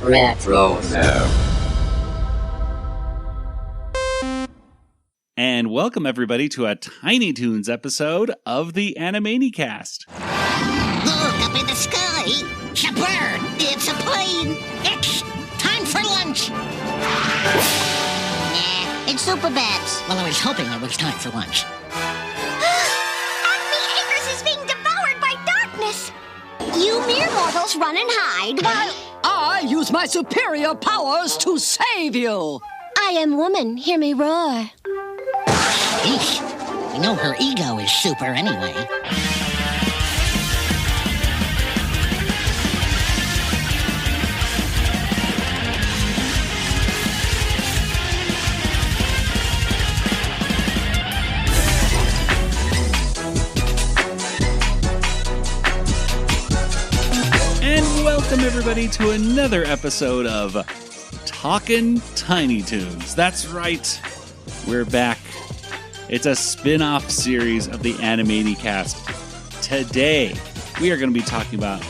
Retro. And welcome everybody to a Tiny Toons episode of the Animaniacast. Look up in the sky. It's a bird. It's a plane. It's time for lunch. Nah, it's Superbabs. Well, I was hoping it was time for lunch. Acme Acres is being devoured by darkness. You mere mortals run and hide while I use my superior powers to save you. I am woman. Hear me roar. Eesh. We know her ego is super anyway. And welcome everybody to another episode of Talkin' Tiny Toons. That's right, we're back. It's a spin-off series of the Animanicast. Today, we are going to be talking about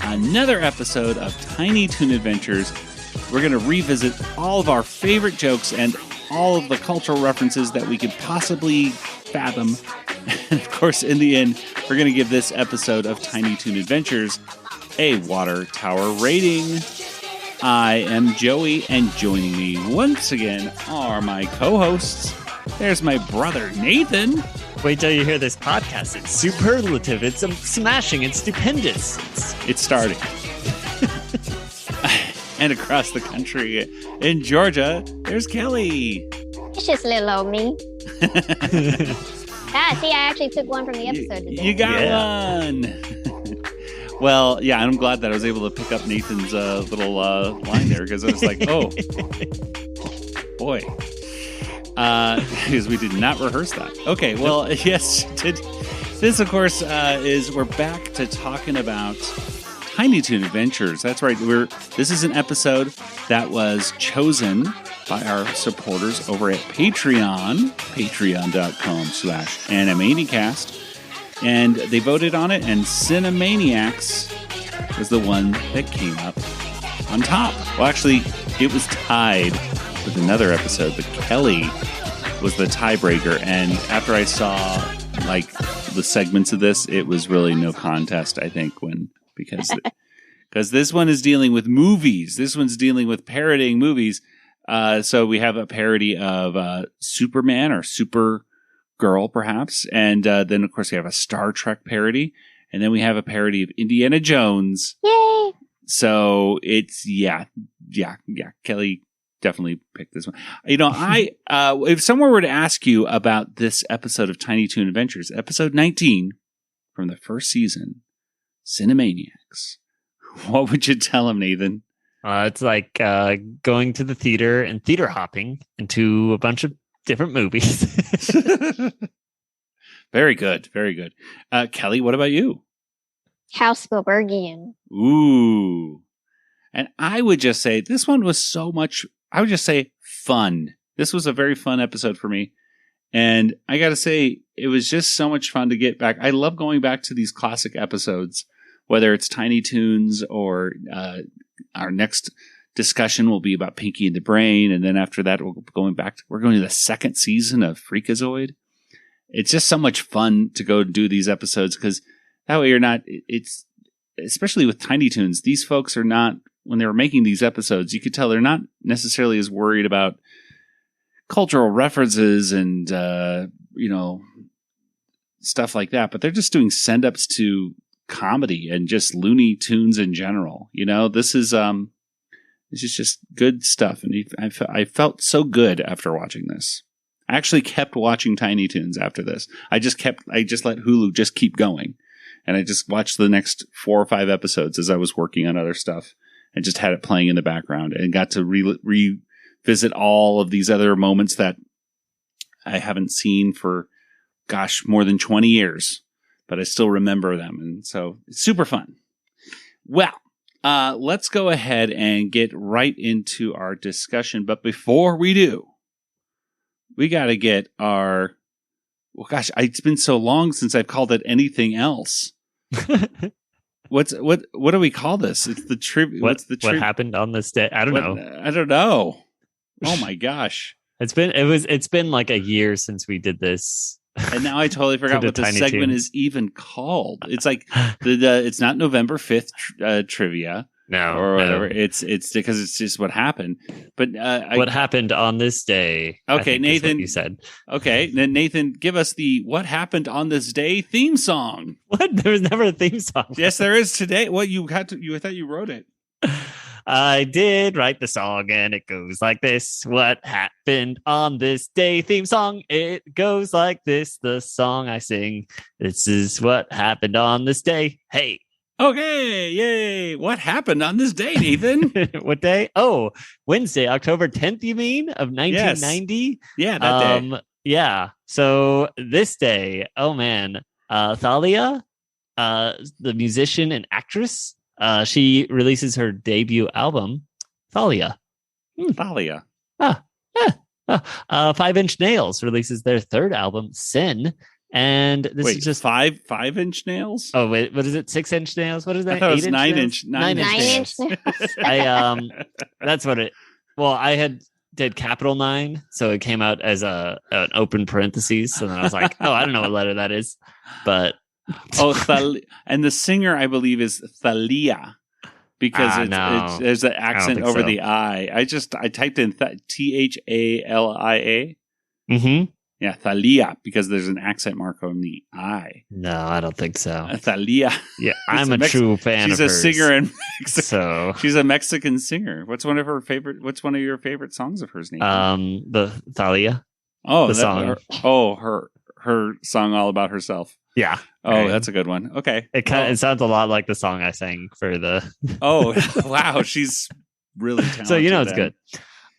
another episode of Tiny Toon Adventures. We're going to revisit all of our favorite jokes and all of the cultural references that we could possibly fathom. And of course, in the end, we're going to give this episode of Tiny Toon Adventures a Water Tower rating. I am Joey, and joining me once again are my co-hosts. There's my brother, Nathan. Wait till you hear this podcast. It's superlative. It's smashing. It's stupendous. It's starting. And across the country in Georgia, there's Kelly. It's just little old me. See, I actually took one from the episode today. You got one. Well, yeah, I'm glad that I was able to pick up Nathan's little line there, because I was like, oh, boy. Because we did not rehearse that. Okay, well, yes, this, of course, we're back to talking about Tiny Toon Adventures. That's right. This is an episode that was chosen by our supporters over at Patreon, patreon.com/Animaniacast. And they voted on it, and Cinemaniacs was the one that came up on top. Well, actually, it was tied with another episode, but Kelly was the tiebreaker. And after I saw the segments of this, it was really no contest, I think, because this one is dealing with movies. This one's dealing with parodying movies. So we have a parody of Superman or Supergirl, perhaps. And then, of course, we have a Star Trek parody. And then we have a parody of Indiana Jones. Yay! So it's, yeah. Kelly definitely picked this one. You know, if someone were to ask you about this episode of Tiny Toon Adventures, episode 19 from the first season, Cinemaniacs, what would you tell them, Nathan? It's like going to the theater and theater hopping into a bunch of different movies. Very good. Very good. Kelly, what about you? House Spielbergian. Ooh. And I would just say this one was so much, I would just say fun. This was a very fun episode for me. And I got to say, it was just so much fun to get back. I love going back to these classic episodes, whether it's Tiny Toons or our next discussion will be about Pinky and the Brain. And then after that, we're going to the second season of Freakazoid. It's just so much fun to go do these episodes, because that way it's especially with Tiny Toons, these folks are not, when they were making these episodes, you could tell they're not necessarily as worried about cultural references and, stuff like that, but they're just doing send-ups to comedy and just Looney Tunes in general. This is just good stuff. And I felt so good after watching this. I actually kept watching Tiny Toons after this. I just let Hulu just keep going. And I just watched the next 4 or 5 episodes as I was working on other stuff, and just had it playing in the background, and got to revisit all of these other moments that I haven't seen for, more than 20 years, but I still remember them. And so it's super fun. Well, let's go ahead and get right into our discussion. But before we do, we got to get our, it's been so long since I've called it anything else. What do we call this? It's the tribute. What's the What happened on this day? I don't know. I don't know. Oh my gosh! It's been like a year since we did this. And now I totally forgot what the Tiny segment Toons. is even called. It's like it's not November 5th trivia or whatever. No. It's because it's just what happened. But What happened on this day? I Okay, think is what Nathan. you said. Okay, then Nathan, give us the "What Happened on This Day" theme song. What? There was never a theme song. Yes, there is today. What you had to? I thought you wrote it. I did write the song, and it goes like this. What happened on this day? Theme song. It goes like this. The song I sing. This is what happened on this day. Hey. Okay, yay! What happened on this day, Nathan? What day? Oh, Wednesday, October 10th, you mean, of 1990? Yeah, that day. Yeah. So this day, oh man, Thalia, the musician and actress, she releases her debut album, Thalia. Thalia. 5 Inch Nails releases their third album, Sin. And this Wait, is just 5-inch nails. Oh wait, what is it? 6-inch nails? What is that? I thought it was 8-inch 9 nails? 9 inch. 9 inch nails. I that's what it. Well, I did capital 9, so it came out as an open parentheses. So then I was like, oh, I don't know what letter that is, but And the singer, I believe, is Thalia because no. there's an accent over so. the I. I typed in Thalia. Mm-hmm. Yeah, Thalia, because there's an accent mark on the I. No, I don't think so. Thalia. Yeah, I'm a true fan She's of a hers. singer in Mexico. So She's a Mexican singer. What's one of your favorite songs of hers? Nathan? the Thalia. The song. Her song all about herself. Yeah. Oh, Right. That's a good one. Okay. It sounds a lot like the song I sang for the. Oh, wow. She's really talented. So it's then. good.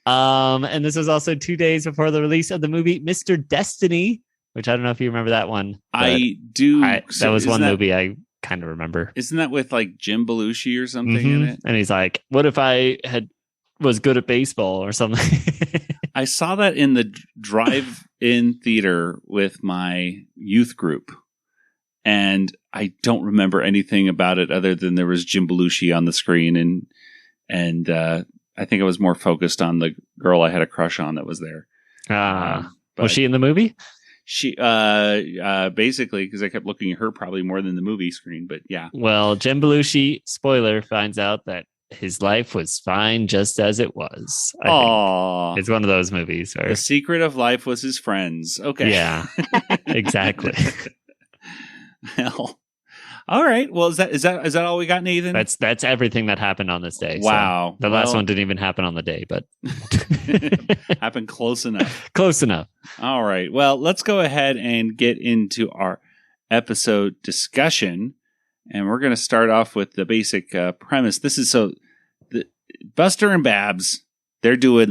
And this was also 2 days before the release of the movie Mr. Destiny, which I don't know if you remember that one. I do. That was one movie I kind of remember. Isn't that with like Jim Belushi or something in it? And he's like, "What if I was good at baseball or something?" I saw that in the drive-in theater with my youth group, and I don't remember anything about it other than there was Jim Belushi on the screen, and I think I was more focused on the girl I had a crush on that was there. Was she in the movie? She basically, because I kept looking at her probably more than the movie screen, but yeah. Well, Jim Belushi, spoiler, finds out that his life was fine just as it was. I think. It's one of those movies where the secret of life was his friends. Okay. Yeah, exactly. Well, all right. Well, is that all we got, Nathan? That's everything that happened on this day. Wow. So the last one didn't even happen on the day, but happened close enough. Close enough. All right. Well, let's go ahead and get into our episode discussion, and we're going to start off with the basic premise. This is Buster and Babs. They're doing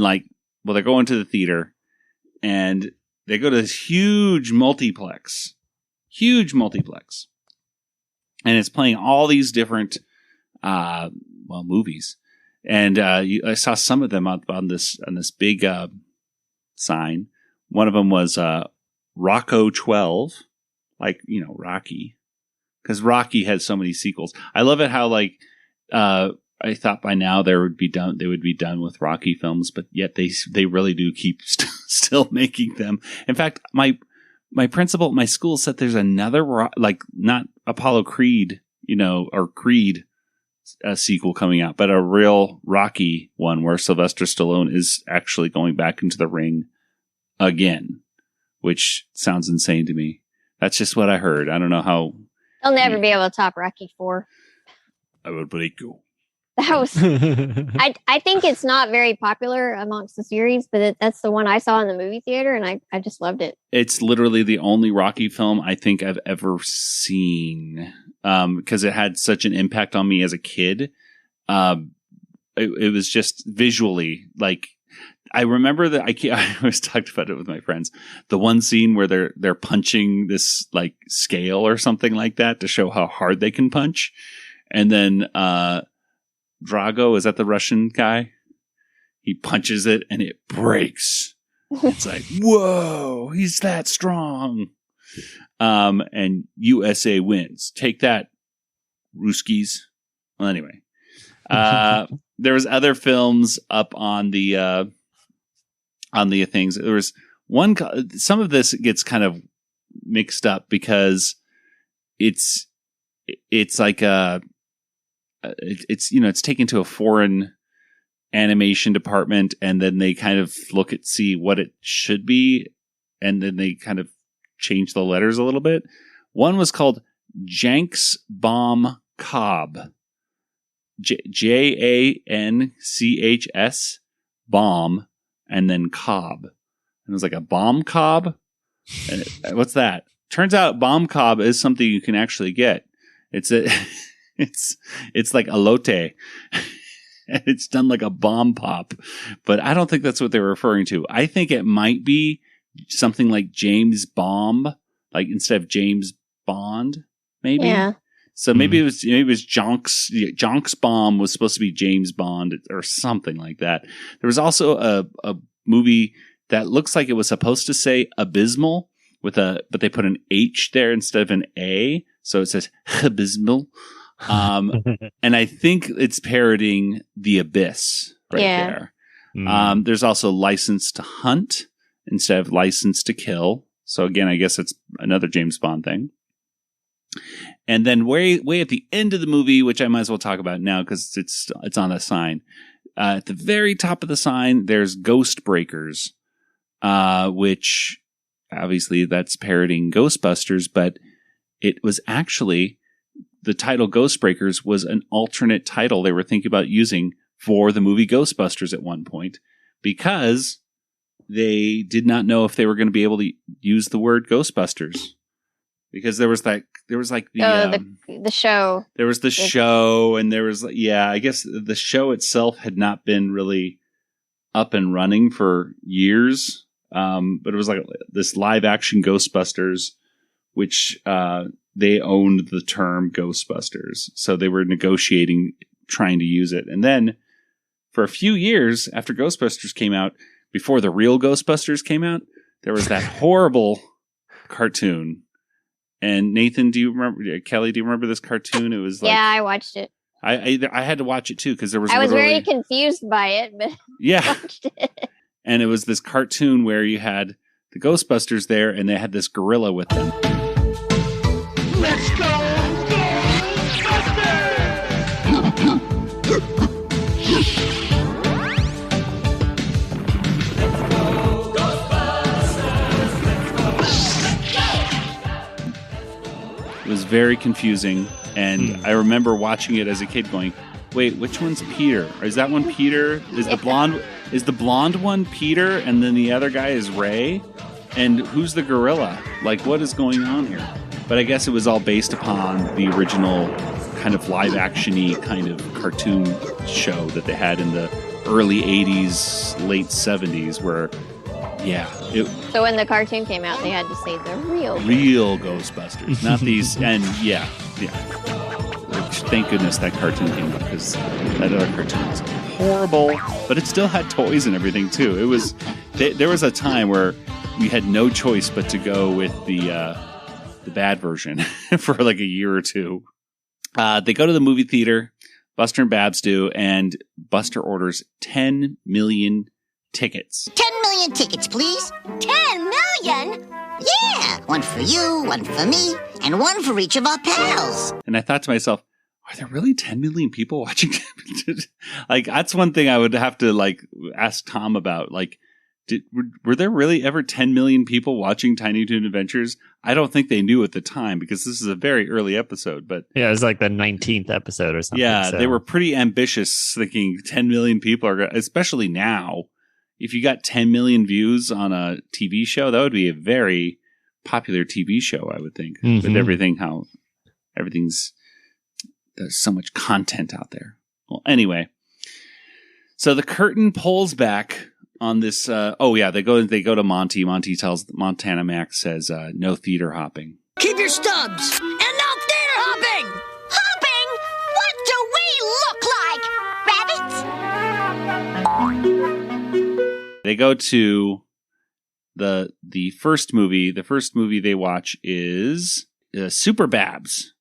they're going to the theater, and they go to this huge multiplex. And it's playing all these different, movies. And I saw some of them on this big sign. One of them was Rocco 12, Rocky, because Rocky had so many sequels. I love it how I thought by now they would be done with Rocky films, but yet they really do keep still making them. In fact, my principal at my school said there's another, not Apollo Creed, or Creed sequel coming out, but a real Rocky one where Sylvester Stallone is actually going back into the ring again, which sounds insane to me. That's just what I heard. I don't know how. They'll never be able to top Rocky 4. I will break you. That was. I think it's not very popular amongst the series, but that's the one I saw in the movie theater, and I just loved it. It's literally the only Rocky film I think I've ever seen, because it had such an impact on me as a kid. It was just visually I remember that I always talked about it with my friends. The one scene where they're punching this scale or something like that to show how hard they can punch, and then Drago, is that the Russian guy? He punches it and it breaks. It's like, whoa, he's that strong. And USA wins. Take that, Ruskies. Well, anyway, there was other films up on the things. There was one. Some of this gets kind of mixed up because it's like it's taken to a foreign animation department, and then they kind of see what it should be, and then they kind of change the letters a little bit. One was called Janks Bomb Cobb. JANCHS bomb and then Cobb. And it was like a bomb cob. What's that? Turns out bomb cob is something you can actually get. It's like elote. It's done like a bomb pop, but I don't think that's what they were referring to. I think it might be something like James Bomb, like instead of James Bond, maybe. Yeah. So maybe it was Jonks. Jonks Bomb was supposed to be James Bond or something like that. There was also a movie that looks like it was supposed to say Abysmal but they put an H there instead of an A, so it says Abysmal. And I think it's parodying The Abyss there. There's also License to Hunt instead of License to Kill. So again, I guess it's another James Bond thing. And then way at the end of the movie, which I might as well talk about now because it's on the sign. At the very top of the sign, there's Ghost Breakers, which obviously that's parodying Ghostbusters, but it was actually the title Ghost Breakers was an alternate title they were thinking about using for the movie Ghostbusters at one point because they did not know if they were going to be able to use the word Ghostbusters. Because there was the show. There was the show, and there was I guess the show itself had not been really up and running for years. But it was like this live action Ghostbusters, which they owned the term Ghostbusters, so they were negotiating trying to use it. And then for a few years after Ghostbusters came out, before the real Ghostbusters came out, there was that horrible cartoon. And Nathan, do you remember? Kelly, do you remember this cartoon? It was like, I watched it. I had to watch it too because there was. I was very confused by it, but I watched it. And it was this cartoon where you had the Ghostbusters there, and they had this gorilla with them. Let's go, It was very confusing, and I remember watching it as a kid going, wait, which one's Peter? Or is that one Peter? Is the blonde one Peter, and then the other guy is Ray? And who's the gorilla? Like, what is going on here? But I guess it was all based upon the original kind of live-action-y kind of cartoon show that they had in the early 80s, late 70s, where... So when the cartoon came out, they had to say the real Ghostbusters, not these. And thank goodness that cartoon came out because that other cartoon was horrible. But it still had toys and everything too. It was there was a time where we had no choice but to go with the bad version for like a year or two. They go to the movie theater. Buster and Babs do, and Buster orders 10 million tickets. 10 million tickets, please. 10 million? Yeah, one for you, one for me, and one for each of our pals. And I thought to myself, are there really 10 million people watching? Like, that's one thing I would have to like ask Tom about. Like, were there really ever 10 million people watching Tiny Toon Adventures? I don't think they knew at the time because this is a very early episode. But yeah, it was like the 19th episode or something. Yeah, they were pretty ambitious, thinking 10 million people are, especially now. If you got 10 million views on a TV show, that would be a very popular TV show, I would think. With there's so much content out there. Well, anyway, so the curtain pulls back on this. They go to Monty. Monty tells Montana Max says, no theater hopping. Keep your stubs and no theater hopping. Hopping? What do we look like? Rabbits? They go to the first movie. The first movie they watch is Superbabs.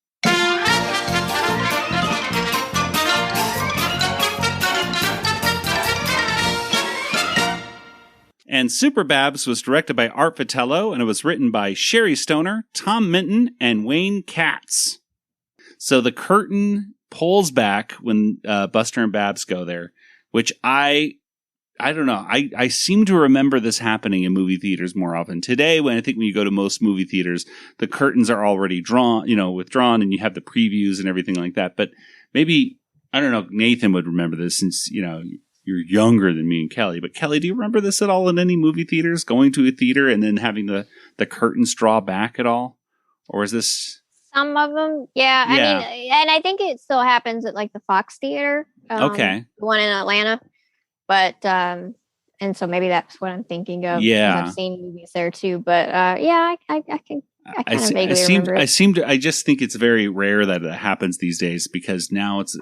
And Superbabs was directed by Art Vitello, and it was written by Sherry Stoner, Tom Minton, and Wayne Katz. So the curtain pulls back when Buster and Babs go there, which I don't know. I seem to remember this happening in movie theaters more often. Today, when you go to most movie theaters, the curtains are already withdrawn, and you have the previews and everything like that. But maybe, I don't know, Nathan would remember this since, you're younger than me and Kelly. But Kelly, do you remember this at all in any movie theaters? Going to a theater and then having the curtains draw back at all? Or is this... Some of them, yeah. I mean, and I think it still happens at like the Fox Theater. Okay. The one in Atlanta. But, and so maybe that's what I'm thinking of. Yeah. I've seen movies there too. But, yeah, I kind of vaguely remember it. I just think it's very rare that it happens these days because now it's,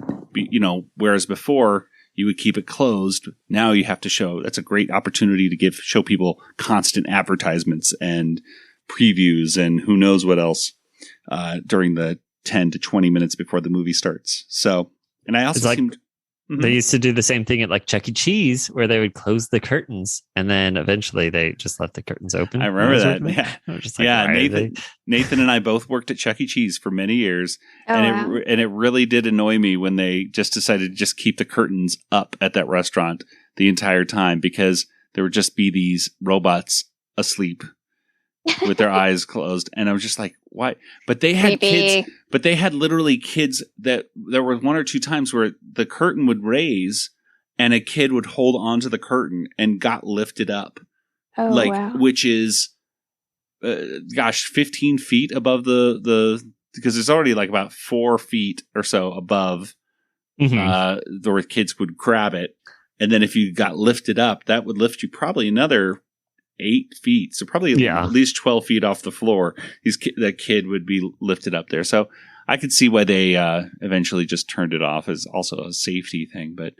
whereas before you would keep it closed. Now you have to show, that's a great opportunity to show people constant advertisements and previews and who knows what else. During the 10 to 20 minutes before the movie starts. So, and I also they used to do the same thing at like Chuck E. Cheese where they would close the curtains and then eventually they just left the curtains open. I remember that. Yeah. Nathan and I both worked at Chuck E. Cheese for many years. And it really did annoy me when they just decided to just keep the curtains up at that restaurant the entire time because there would just be these robots asleep with their eyes closed. And I was just like, why? But they had kids, but they had literally kids that there were one or two times where the curtain would raise and a kid would hold onto the curtain and got lifted up. Oh, wow. Which is, 15 feet above because it's already like about 4 feet or so above, where kids would grab it. And then if you got lifted up, that would lift you probably another 8 feet, so probably at least 12 feet off the floor. That kid would be lifted up there. So I could see why they eventually just turned it off as also a safety thing. But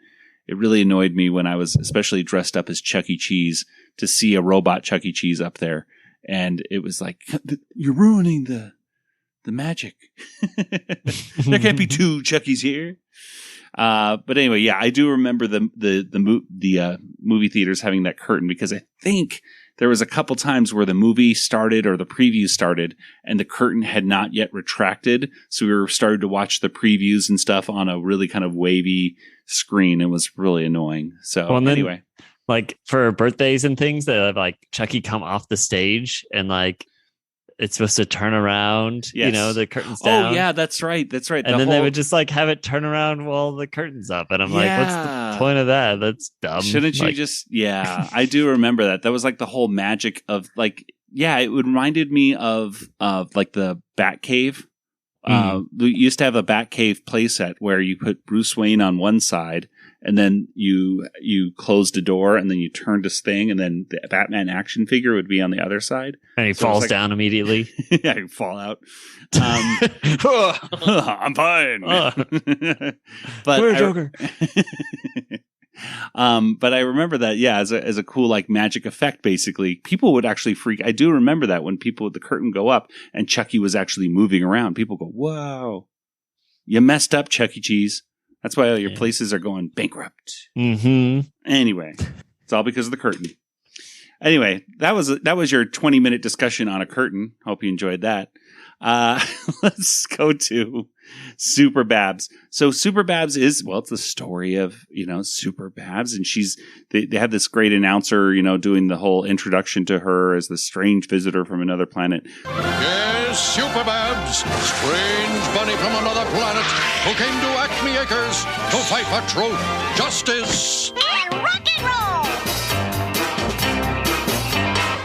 it really annoyed me when I was especially dressed up as Chuck E. Cheese to see a robot Chuck E. Cheese up there. And it was like, you're ruining the magic. There can't be two Chuckies here. But anyway, yeah, I do remember the movie theaters having that curtain because I think there was a couple times where the movie started or the preview started and the curtain had not yet retracted. So we were started to watch the previews and stuff on a really kind of wavy screen. It was really annoying. So anyway, like for birthdays and things that have like Chucky come off the stage and like it's supposed to turn around, the curtains down. Oh, yeah, that's right. And then they would just like have it turn around while the curtain's up. And I'm like, what's the point of that? That's dumb. Shouldn't you just, I do remember that. That was like the whole magic of like, it reminded me of like the Batcave. We used to have a Batcave playset where you put Bruce Wayne on one side and then you closed a door and then you turned this thing and then the Batman action figure would be on the other side. And he falls down immediately. Yeah, he'd fall out. I'm fine. But we're a Joker. But I remember that, as a cool like magic effect. Basically, people would actually freak. I do remember that when the curtain go up and Chucky was actually moving around. People go, "Whoa, you messed up, Chuck E. Cheese." That's why all your places are going bankrupt. Mm-hmm. Anyway, it's all because of the curtain. Anyway, that was your 20-minute discussion on a curtain. Hope you enjoyed that. Let's go to Superbabs. So Superbabs is, it's the story of, Superbabs. And they have this great announcer, doing the whole introduction to her as the strange visitor from another planet. Yes, Superbabs, strange bunny from another planet who came to Acme Acres to fight for truth, justice, and rock and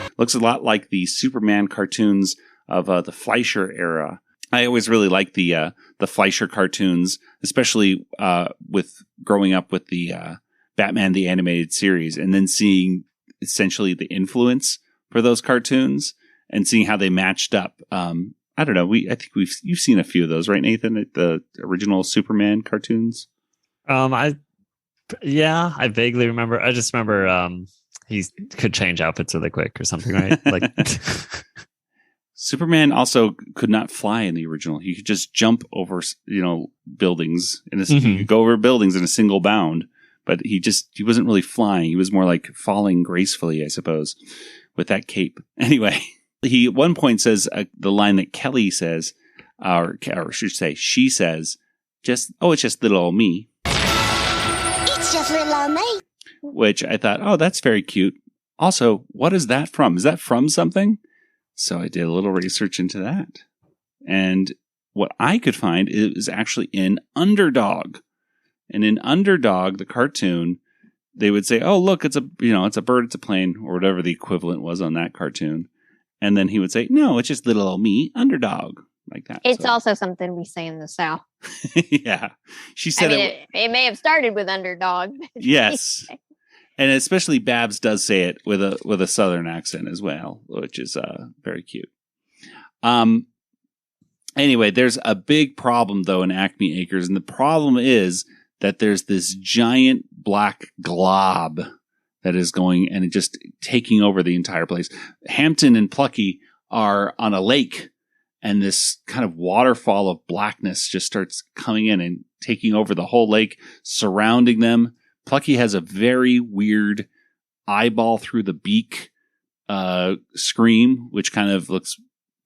roll. Looks a lot like the Superman cartoons of the Fleischer era. I always really liked the Fleischer cartoons, especially with growing up with the Batman the Animated Series, and then seeing essentially the influence for those cartoons and seeing how they matched up. I don't know. I think you've seen a few of those, right, Nathan? The original Superman cartoons. I vaguely remember. I just remember he could change outfits really quick or something, right? Like. Superman also could not fly in the original. He could just jump over, buildings. He could go over buildings in a single bound. But he wasn't really flying. He was more like falling gracefully, I suppose, with that cape. Anyway, he at one point says the line that Kelly says, or should say, she says, it's just little old me. It's just little old me. Which I thought, oh, that's very cute. Also, what is that from? Is that from something? So I did a little research into that. And what I could find is actually in Underdog. And in Underdog, the cartoon, they would say, oh, look, it's a bird, it's a plane, or whatever the equivalent was on that cartoon. And then he would say, no, it's just little old me, Underdog. Like that. It's also something we say in the South. Yeah. She said it may have started with Underdog. Yes. And especially Babs does say it with a Southern accent as well, which is very cute. Anyway, there's a big problem, though, in Acme Acres. And the problem is that there's this giant black glob that is going and just taking over the entire place. Hampton and Plucky are on a lake. And this kind of waterfall of blackness just starts coming in and taking over the whole lake, surrounding them. Plucky has a very weird eyeball through the beak scream, which kind of looks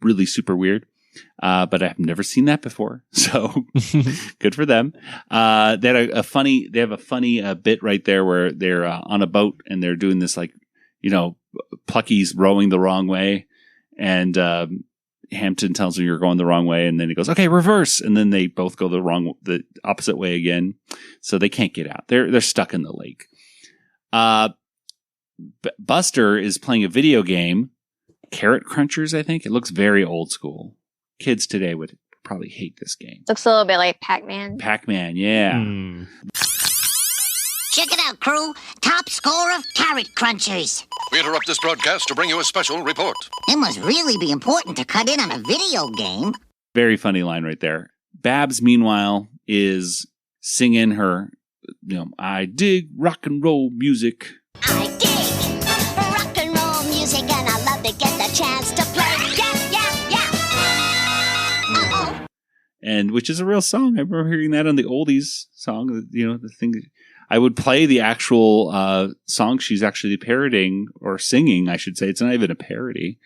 really super weird. But I've never seen that before. So good for them. They have a funny bit right there where they're on a boat and they're doing this, like, Plucky's rowing the wrong way. And, Hampton tells him you're going the wrong way, and then he goes, okay, reverse. And then they both go the opposite way again. So they can't get out. They're stuck in the lake. Buster is playing a video game, Carrot Crunchers, I think. It looks very old school. Kids today would probably hate this game. Looks a little bit like Pac-Man. Pac-Man, yeah. Check it out, crew. Top score of Carrot Crunchers. We interrupt this broadcast to bring you a special report. It must really be important to cut in on a video game. Very funny line right there. Babs, meanwhile, is singing her, I dig rock and roll music. I dig rock and roll music, and I love to get the chance to play. Yeah. Uh-oh. And which is a real song. I remember hearing that on the oldies song. The thing that I would play the actual song she's actually parodying or singing, I should say. It's not even a parody.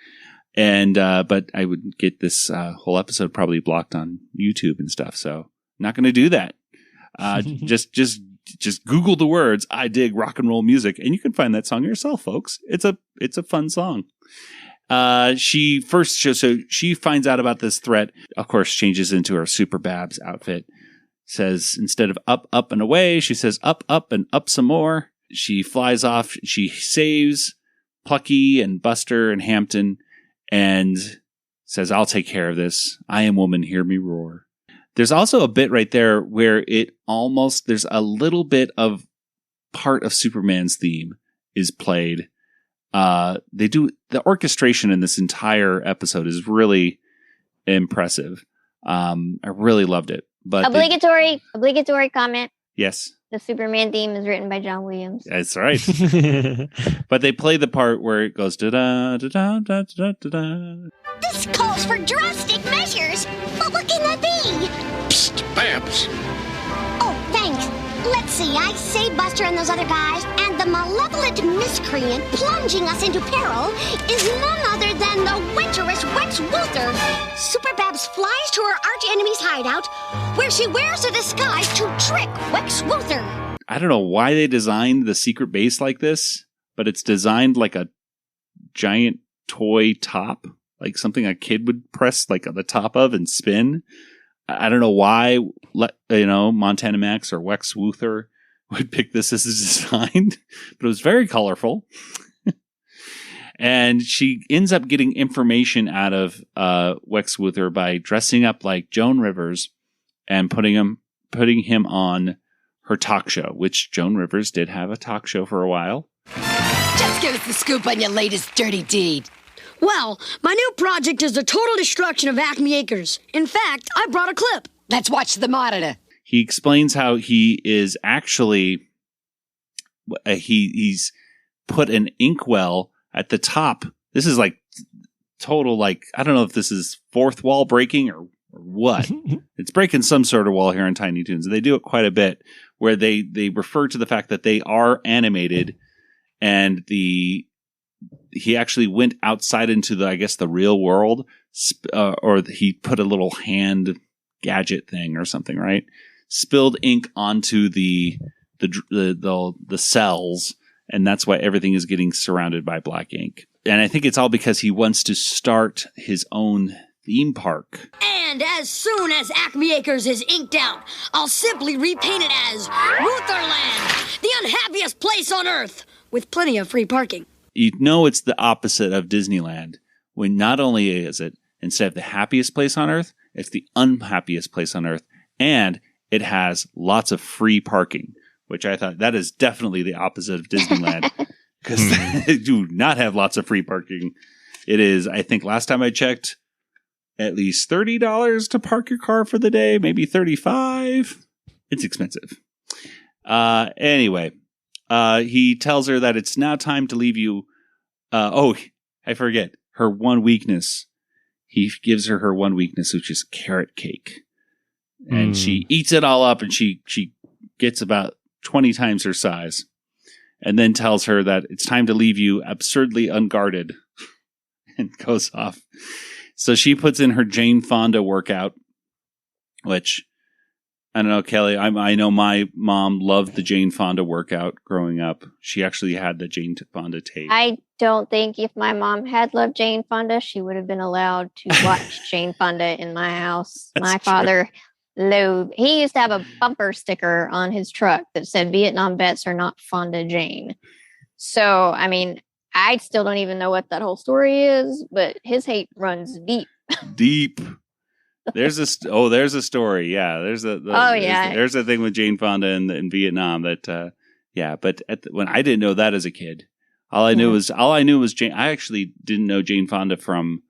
And but I would get this whole episode probably blocked on YouTube and stuff. So I'm not going to do that. Just Google the words "I dig rock and roll music" and you can find that song yourself, folks. It's a fun song. She finds out about this threat. Of course, changes into her Superbabs outfit. Says instead of up, up, and away, she says up, up, and up some more. She flies off. She saves Plucky and Buster and Hampton and says, I'll take care of this. I am woman, hear me roar. There's also a bit right there where there's a little bit of part of Superman's theme is played. The orchestration in this entire episode is really impressive. I really loved it. But obligatory comment. Yes. The Superman theme is written by John Williams. That's right. But they play the part where it goes da da da da da da da. This calls for drastic measures. But what can that be? Psst, Babs. Oh, thanks. Let's see. I save Buster and those other guys, and the malevolent miscreant plunging us into peril is none other than the winterous Wex Wuther. Superbabs flies to her arch-enemy's hideout, where she wears a disguise to trick Wex Wuther. I don't know why they designed the secret base like this, but it's designed like a giant toy top, like something a kid would press like on the top of and spin. I don't know why, Montana Max or Wex Wuther would pick this as a design, but it was very colorful. And she ends up getting information out of Wex Wuther by dressing up like Joan Rivers and putting him on her talk show, which Joan Rivers did have a talk show for a while. Just give us the scoop on your latest dirty deed. Well, my new project is the total destruction of Acme Acres. In fact, I brought a clip. Let's watch the monitor. He explains how he is actually he's put an inkwell at the top. This is like total, like, I don't know if this is fourth wall breaking or what. It's breaking some sort of wall here in Tiny Toons. And they do it quite a bit where they refer to the fact that they are animated, and he actually went outside into the real world, or he put a little hand gadget thing or something, right? Spilled ink onto the cells, and that's why everything is getting surrounded by black ink. And I think it's all because he wants to start his own theme park. And as soon as Acme Acres is inked out, I'll simply repaint it as Rutherland, the unhappiest place on earth, with plenty of free parking. You know it's the opposite of Disneyland, when not only is it, instead of the happiest place on earth, it's the unhappiest place on earth, and it has lots of free parking, which I thought that is definitely the opposite of Disneyland, because they do not have lots of free parking. It is, I think last time I checked, at least $30 to park your car for the day, maybe $35. It's expensive. Anyway, he tells her that it's now time to leave you. I forget her one weakness. He gives her one weakness, which is carrot cake. And she eats it all up, and she gets about 20 times her size, and then tells her that it's time to leave you absurdly unguarded, and goes off. So she puts in her Jane Fonda workout, which, I don't know, Kelly, I know my mom loved the Jane Fonda workout growing up. She actually had the Jane Fonda tape. I don't think if my mom had loved Jane Fonda, she would have been allowed to watch Jane Fonda in my house. My father loathed. He used to have a bumper sticker on his truck that said Vietnam vets are not Fonda Jane. So, I mean, I still don't even know what that whole story is, but his hate runs deep. Deep. There's a story. Yeah, there's a thing with Jane Fonda in Vietnam that But when I didn't know that as a kid, all I knew was Jane. I actually didn't know Jane Fonda from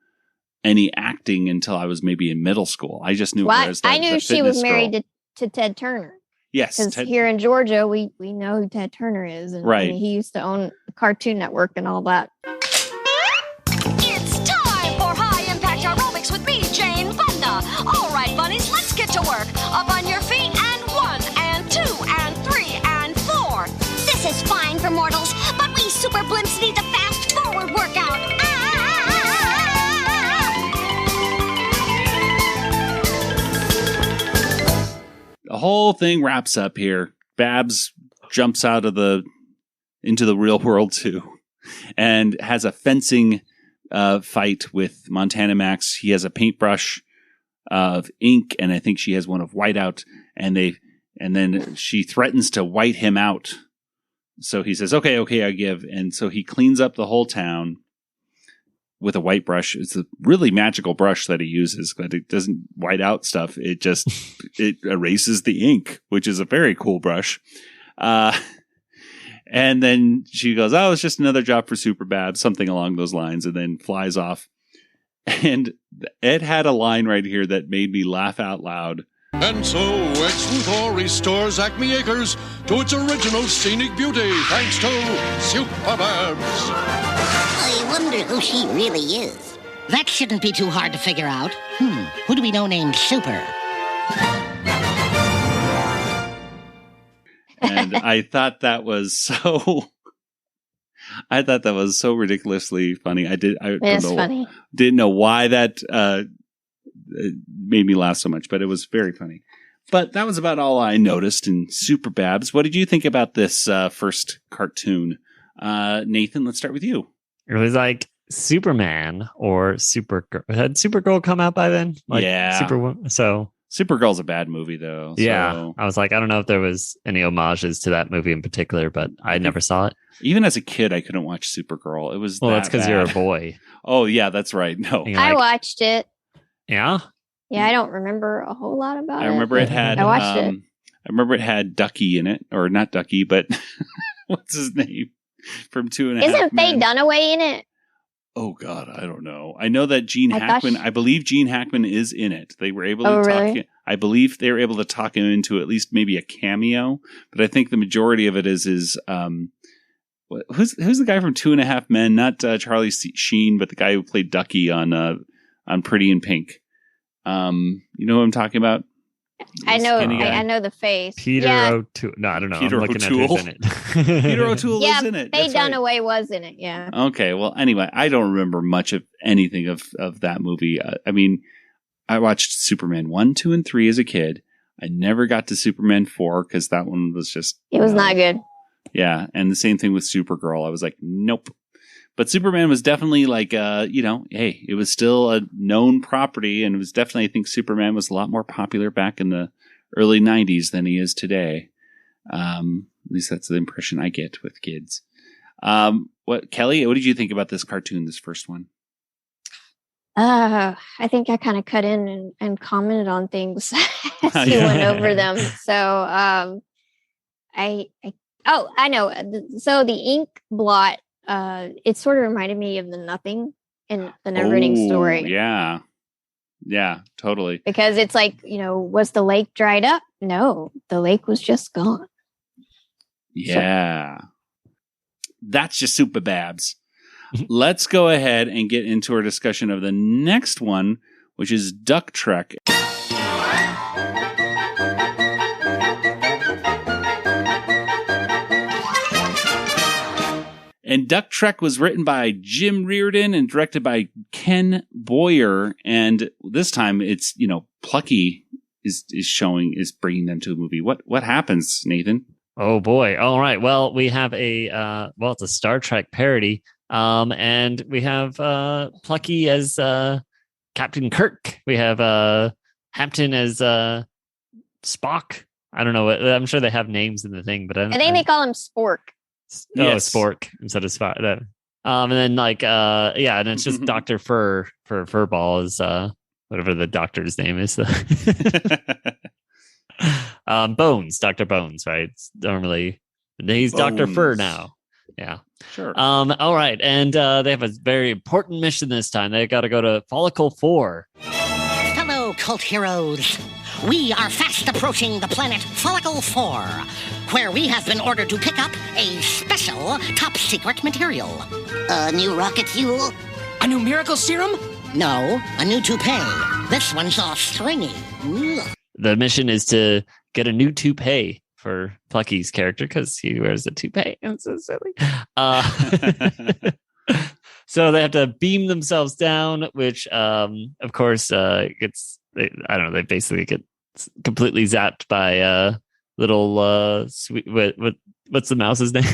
any acting until I was maybe in middle school. I just knew her as I knew she was married girl. to Ted Turner. Yes, because here in Georgia, we know who Ted Turner is, and right. I mean, he used to own the Cartoon Network and all that. It's time for high impact aerobics with me, Jane Fonda. All right, bunnies, let's get to work. Up on your feet, and 1 and 2 and 3 and 4. This is fine for mortals, but we super blimps need the fast forward workout. The whole thing wraps up here. Babs jumps out of into the real world too, and has a fencing fight with Montana Max. He has a paintbrush of ink, and I think she has one of whiteout. And then she threatens to white him out. So he says, "Okay, I give." And so he cleans up the whole town with a white brush. It's a really magical brush that he uses, but it doesn't white out stuff. It just it erases the ink, which is a very cool brush. And then she goes, "Oh, it's just another job for Superbabs," something along those lines, and then flies off. And Ed had a line right here that made me laugh out loud. And so, Ex-Luthor restores Acme Acres to its original scenic beauty, thanks to Superbabs. I wonder who she really is. That shouldn't be too hard to figure out. Who do we know named Super? And I thought that was so ridiculously funny. Didn't know why that made me laugh so much, but it was very funny. But that was about all I noticed in Superbabs. What did you think about this first cartoon? Nathan, let's start with you. It was like Superman or Supergirl. Had Supergirl come out by then? Yeah. Supergirl's a bad movie, though. Yeah. I was like, I don't know if there was any homages to that movie in particular, but I never saw it. Even as a kid, I couldn't watch Supergirl. It was that's because you're a boy. Oh, yeah, that's right. No. I watched it. Yeah? Yeah, I don't remember a whole lot about it. I remember it had... I watched it. I remember it had Ducky in it. Or not Ducky, but... what's his name? From 2.5 Men. Isn't Faye Dunaway in it? Oh, God, I don't know. I know that Gene Hackman... I believe Gene Hackman is in it. They were able to talk... I believe they were able to talk him into at least maybe a cameo. But I think the majority of it is who's the guy from 2.5 Men? Not Charlie Sheen, but the guy who played Ducky on Pretty in Pink. You know who I'm talking about? I know. Skinny guy. I know the face. Peter O'Toole. No, I don't know. Peter I'm looking O'Toole. at who's in it. Peter O'Toole Yeah, is in it. Faye That's right. Dunaway was in it. Yeah. Okay, well, anyway, I don't remember much of anything of that movie. I mean, I watched Superman 1, 2, and 3 as a kid. I never got to Superman 4 because that one was just... It was not good. Yeah, and the same thing with Supergirl. I was like, nope. But Superman was definitely like, hey, it was still a known property, and it was definitely, I think Superman was a lot more popular back in the early 90s than he is today. At least that's the impression I get with kids. Kelly, what did you think about this cartoon, this first one? I think I kind of cut in and commented on things as you went over them. So I know. So the ink blot, it sort of reminded me of the Nothing in the Neverending Story. Yeah. Yeah, totally. Because it's like, was the lake dried up? No, the lake was just gone. Yeah. That's just Superbabs. Let's go ahead and get into our discussion of the next one, which is Duck Trek. And Duck Trek was written by Jim Reardon and directed by Ken Boyer. And this time it's, Plucky is bringing them to a movie. What happens, Nathan? Oh boy. All right. Well, we have it's a Star Trek parody. And we have Plucky as Captain Kirk. We have Hampton as Spock. I don't know. I'm sure they have names in the thing, but I think they call him Spork. Yes. Spork instead of Spock. And then and it's just Dr. Furball is whatever the doctor's name is. Bones, Dr. Bones, right? It's normally he's Bones. Dr. Fur now. Yeah. Sure. All right. And they have a very important mission this time. They got to go to Follicle 4. Fellow cult heroes, we are fast approaching the planet Follicle 4, where we have been ordered to pick up a special top-secret material. New rocket fuel? A new miracle serum? No, a new toupee. This one's all stringy. Ugh. The mission is to get a new toupee for Plucky's character because he wears a toupee. It's so silly. So they have to beam themselves down, which, of course, they basically get completely zapped by little sweet. What's the mouse's name?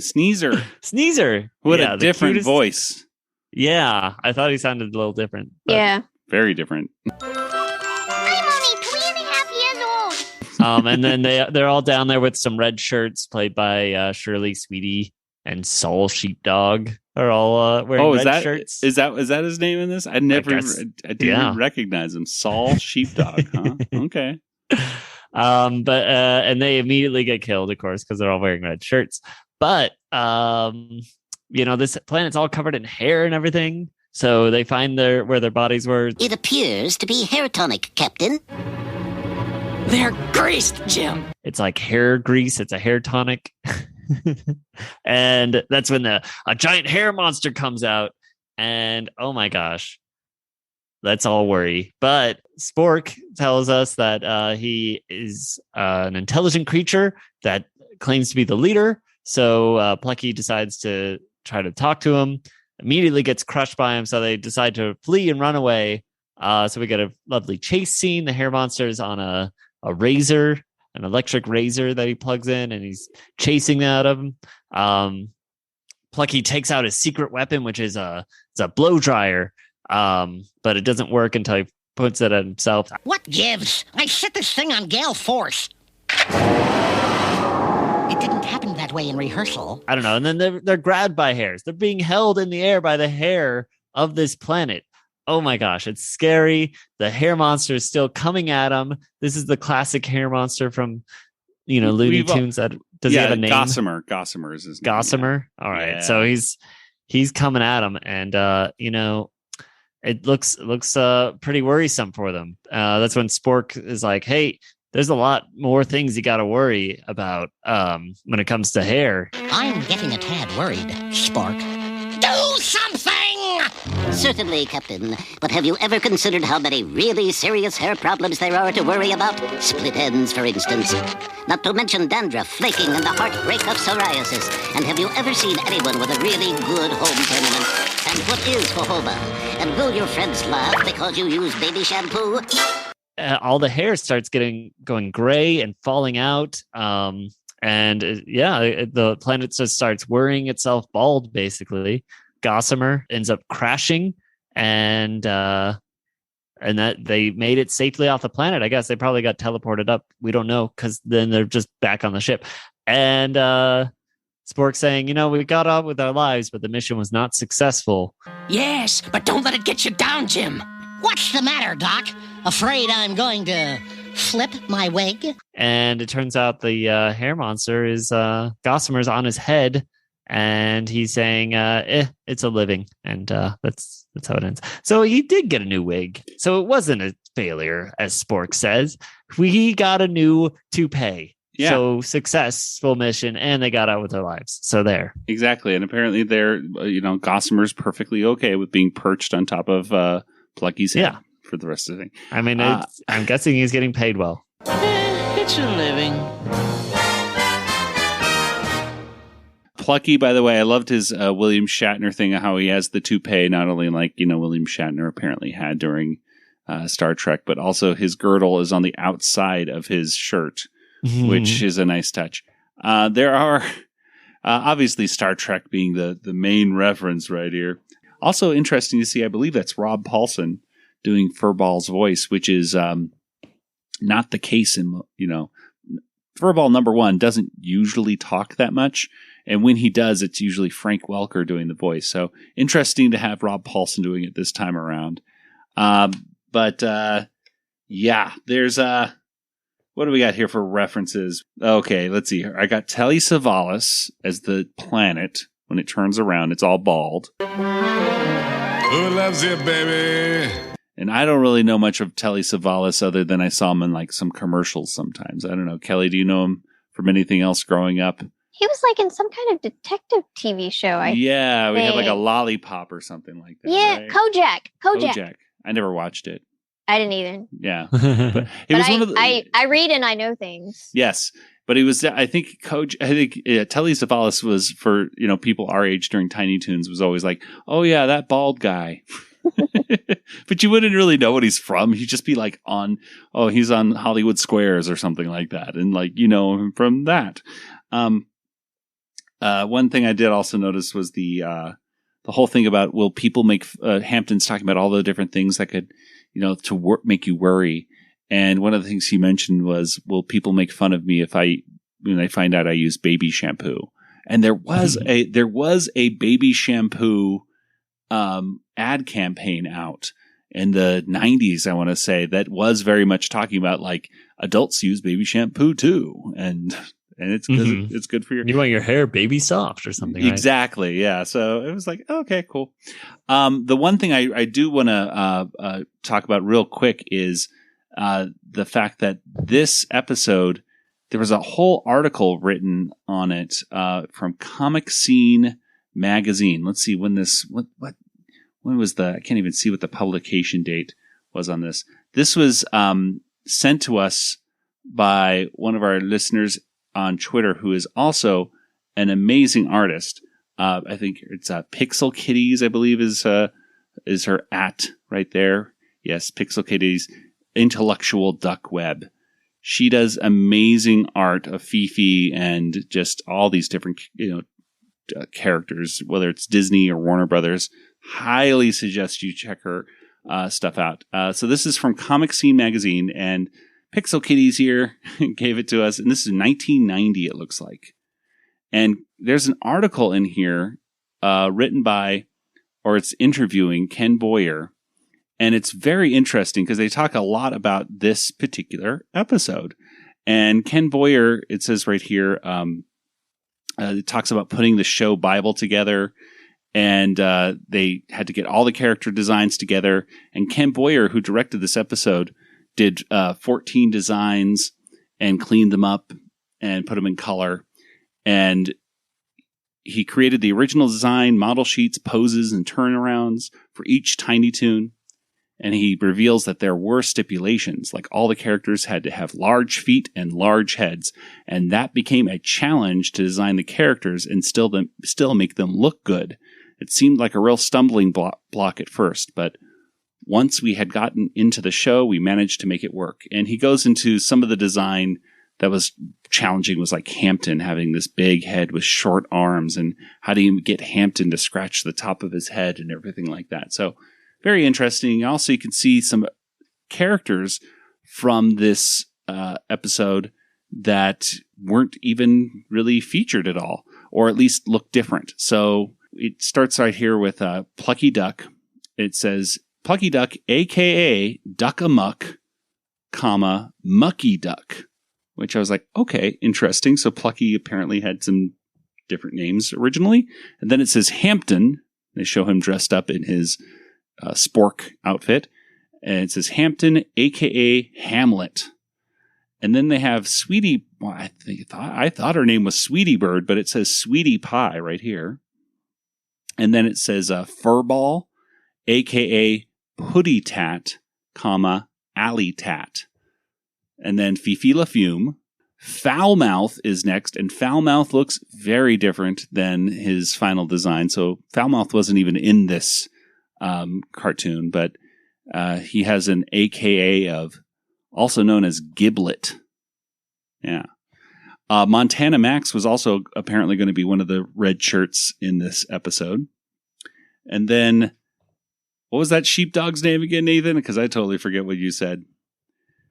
Sneezer. What a different cutest voice. Yeah, I thought he sounded a little different. Yeah. Very different. I'm only 3.5 years old. And then they're all down there with some red shirts played by Shirley Sweetie and Saul Sheepdog are all wearing red shirts. Is that his name in this? I didn't even recognize him. Saul Sheepdog, huh? Okay. And they immediately get killed, of course, because they're all wearing red shirts. But this planet's all covered in hair and everything. So they find where their bodies were. It appears to be hair tonic, Captain. They're greased, Jim. It's like hair grease. It's a hair tonic. And that's when a giant hair monster comes out. And oh my gosh, let's all worry. But Spork tells us that he is an intelligent creature that claims to be the leader. So Plucky decides to try to talk to him, immediately gets crushed by him. So they decide to flee and run away. So we get a lovely chase scene. The hair monster is on a razor, an electric razor that he plugs in, and he's chasing out of him. Plucky takes out his secret weapon, which is a blow dryer. But it doesn't work until he puts it at himself. What gives? I set this thing on gale force. It didn't happen that way in rehearsal. I don't know. And then they're grabbed by hairs. They're being held in the air by the hair of this planet. Oh my gosh, it's scary. The hair monster is still coming at him. This is the classic hair monster from, Looney Tunes. Does he have a name? Gossamer is his name. Gossamer. Yeah. All right. Yeah. So he's coming at him, and it looks pretty worrisome for them. That's when Spork is like, "Hey, there's a lot more things you got to worry about when it comes to hair." I'm getting a tad worried, Spork. Do something! Certainly, Captain. But have you ever considered how many really serious hair problems there are to worry about? Split ends, for instance. Not to mention dandruff, flaking, and the heartbreak of psoriasis. And have you ever seen anyone with a really good home tournament? And what is jojoba? And will your friends laugh because you use baby shampoo? All the hair starts going gray and falling out. The planet just starts worrying itself bald, basically. Gossamer ends up crashing, and that they made it safely off the planet. I guess they probably got teleported up. We don't know, because then they're just back on the ship. And Spork saying, we got on with our lives, but the mission was not successful. Yes, but don't let it get you down, Jim. What's the matter, Doc? Afraid I'm going to flip my wig? And it turns out the hair monster is Gossamer's on his head, and he's saying, it's a living. And that's how it ends. So he did get a new wig. So it wasn't a failure, as Spork says. We got a new toupee. Yeah. So successful mission, and they got out with their lives. So there. Exactly. And apparently they're, Gossamer's perfectly okay with being perched on top of Plucky's head for the rest of the thing. I mean, I'm guessing he's getting paid well. It's a living. Plucky, by the way, I loved his William Shatner thing, how he has the toupee, not only like, William Shatner apparently had during Star Trek, but also his girdle is on the outside of his shirt, which is a nice touch. There are obviously Star Trek being the main reference right here. Also interesting to see, I believe that's Rob Paulson doing Furball's voice, which is not the case in, Furball number one doesn't usually talk that much. And when he does, it's usually Frank Welker doing the voice. So interesting to have Rob Paulson doing it this time around. There's what do we got here for references? Okay, let's see here. I got Telly Savalas as the planet. When it turns around, it's all bald. Who loves you, baby? And I don't really know much of Telly Savalas other than I saw him in like some commercials sometimes. I don't know. Kelly, do you know him from anything else growing up? He was like in some kind of detective TV show. We had like a Lollipop or something like that. Yeah, right? Kojak. I never watched it. I didn't either. Yeah. But I read and I know things. Yes. But it was, I think Telly Savalas was for, people our age during Tiny Toons was always like, oh yeah, that bald guy. But you wouldn't really know what he's from. He'd just be like he's on Hollywood Squares or something like that. And like, him from that. One thing I did also notice was the whole thing about, will people make, Hampton's talking about all the different things that could, make you worry. And one of the things he mentioned was, will people make fun of me when they find out I use baby shampoo? And there was a baby shampoo ad campaign out in the 90s, I want to say, that was very much talking about like adults use baby shampoo too, and it's good, it's good for you want your hair baby soft or something. Exactly, right? Yeah. So it was like, okay, cool. The one thing I do want to talk about real quick is the fact that this episode, there was a whole article written on it from Comic Scene magazine. Let's see when was I can't even see what the publication date was on this. This was sent to us by one of our listeners on Twitter, who is also an amazing artist. I think it's Pixel Kitties, I believe is her @ right there. Yes, Pixel Kitties. Intellectual Duck Web. She does amazing art of Fifi and just all these different characters, whether it's Disney or Warner Brothers. Highly suggest you check her stuff out. So this is from Comic Scene magazine, and Pixel Kitties here gave it to us, and this is 1990, it looks like. And there's an article in here written by, or it's interviewing Ken Boyer. And it's very interesting because they talk a lot about this particular episode. And Ken Boyer, it says right here, it talks about putting the show Bible together. And they had to get all the character designs together. And Ken Boyer, who directed this episode, did 14 designs and cleaned them up and put them in color. And he created the original design, model sheets, poses, and turnarounds for each Tiny Toon. And he reveals that there were stipulations, like all the characters had to have large feet and large heads. And that became a challenge to design the characters and still make them look good. It seemed like a real stumbling block at first, but once we had gotten into the show, we managed to make it work. And he goes into some of the design that was challenging, was like Hampton having this big head with short arms, and how do you get Hampton to scratch the top of his head and everything like that. So very interesting. Also, you can see some characters from this episode that weren't even really featured at all, or at least look different. So it starts right here with Plucky Duck. It says, Plucky Duck, a.k.a. Duck-a-Muck, Mucky Duck, which I was like, okay, interesting. So Plucky apparently had some different names originally. And then it says Hampton. They show him dressed up in his spork outfit. And it says Hampton, a.k.a. Hamlet. And then they have Sweetie. Well, I thought her name was Sweetie Bird, but it says Sweetie Pie right here. And then it says Furball, a.k.a. Putty Tat, Alley Tat. And then Fifi La Fume. Foulmouth is next, and Foulmouth looks very different than his final design. So Foulmouth wasn't even in this cartoon, but he has an AKA of, also known as Giblet. Yeah. Montana Max was also apparently going to be one of the red shirts in this episode. And then, what was that sheepdog's name again, Nathan? Because I totally forget what you said.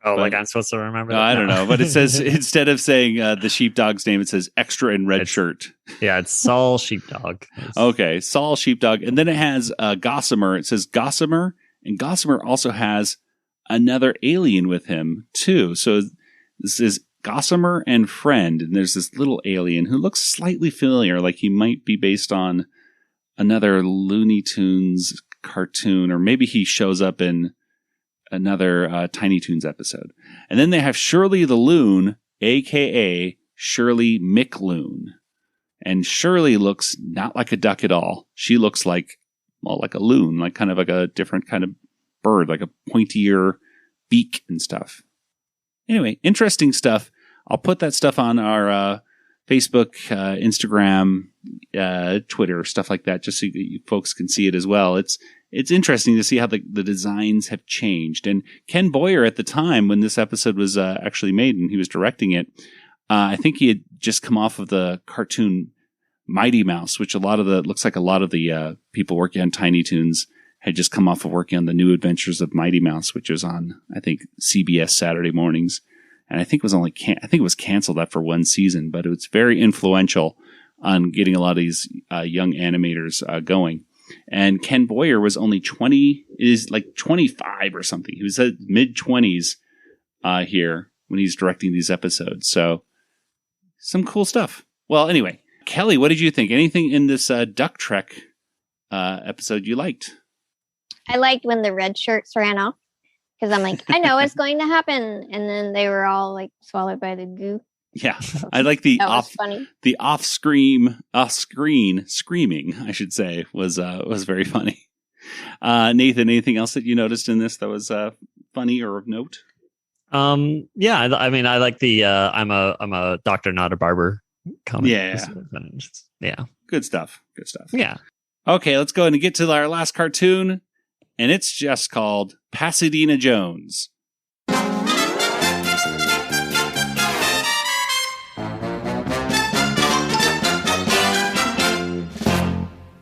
Oh, like I'm supposed to remember that? I don't know. But it says, instead of saying the sheepdog's name, it says extra in red shirt. Yeah, it's Saul Sheepdog. Okay, Saul Sheepdog. And then it has Gossamer. It says Gossamer. And Gossamer also has another alien with him, too. So this is Gossamer and Friend. And there's this little alien who looks slightly familiar, like he might be based on another Looney Tunes cartoon. Or maybe he shows up in another Tiny Toons episode. And then they have Shirley the Loon, a.k.a. Shirley McLoon. And Shirley looks not like a duck at all. She looks like a loon, like kind of like a different kind of bird, like a pointier beak and stuff. Anyway, interesting stuff. I'll put that stuff on our Facebook, Instagram, Twitter, stuff like that, just so you folks can see it as well. It's interesting to see how the designs have changed. And Ken Boyer, at the time when this episode was actually made and he was directing it, I think he had just come off of the cartoon Mighty Mouse, which looks like a lot of the people working on Tiny Toons had just come off of working on the New Adventures of Mighty Mouse, which was on, I think, CBS Saturday mornings. And I think it was canceled after one season, but it was very influential on getting a lot of these young animators going. And Ken Boyer was only 25 or something. He was at mid-20s here when he's directing these episodes. So some cool stuff. Well, anyway, Kelly, what did you think? Anything in this Duck Trek episode you liked? I liked when the red shirts ran off, because I'm like, I know what's going to happen. And then they were all like swallowed by the goo. Yeah, I like the off-screen screaming, I should say, was very funny. Nathan, anything else that you noticed in this that was funny or of note? Yeah, I mean, I like the I'm a doctor, not a barber comment. Yeah. Good stuff. Yeah. Okay, let's go ahead and get to our last cartoon, and it's just called Pasadena Jones.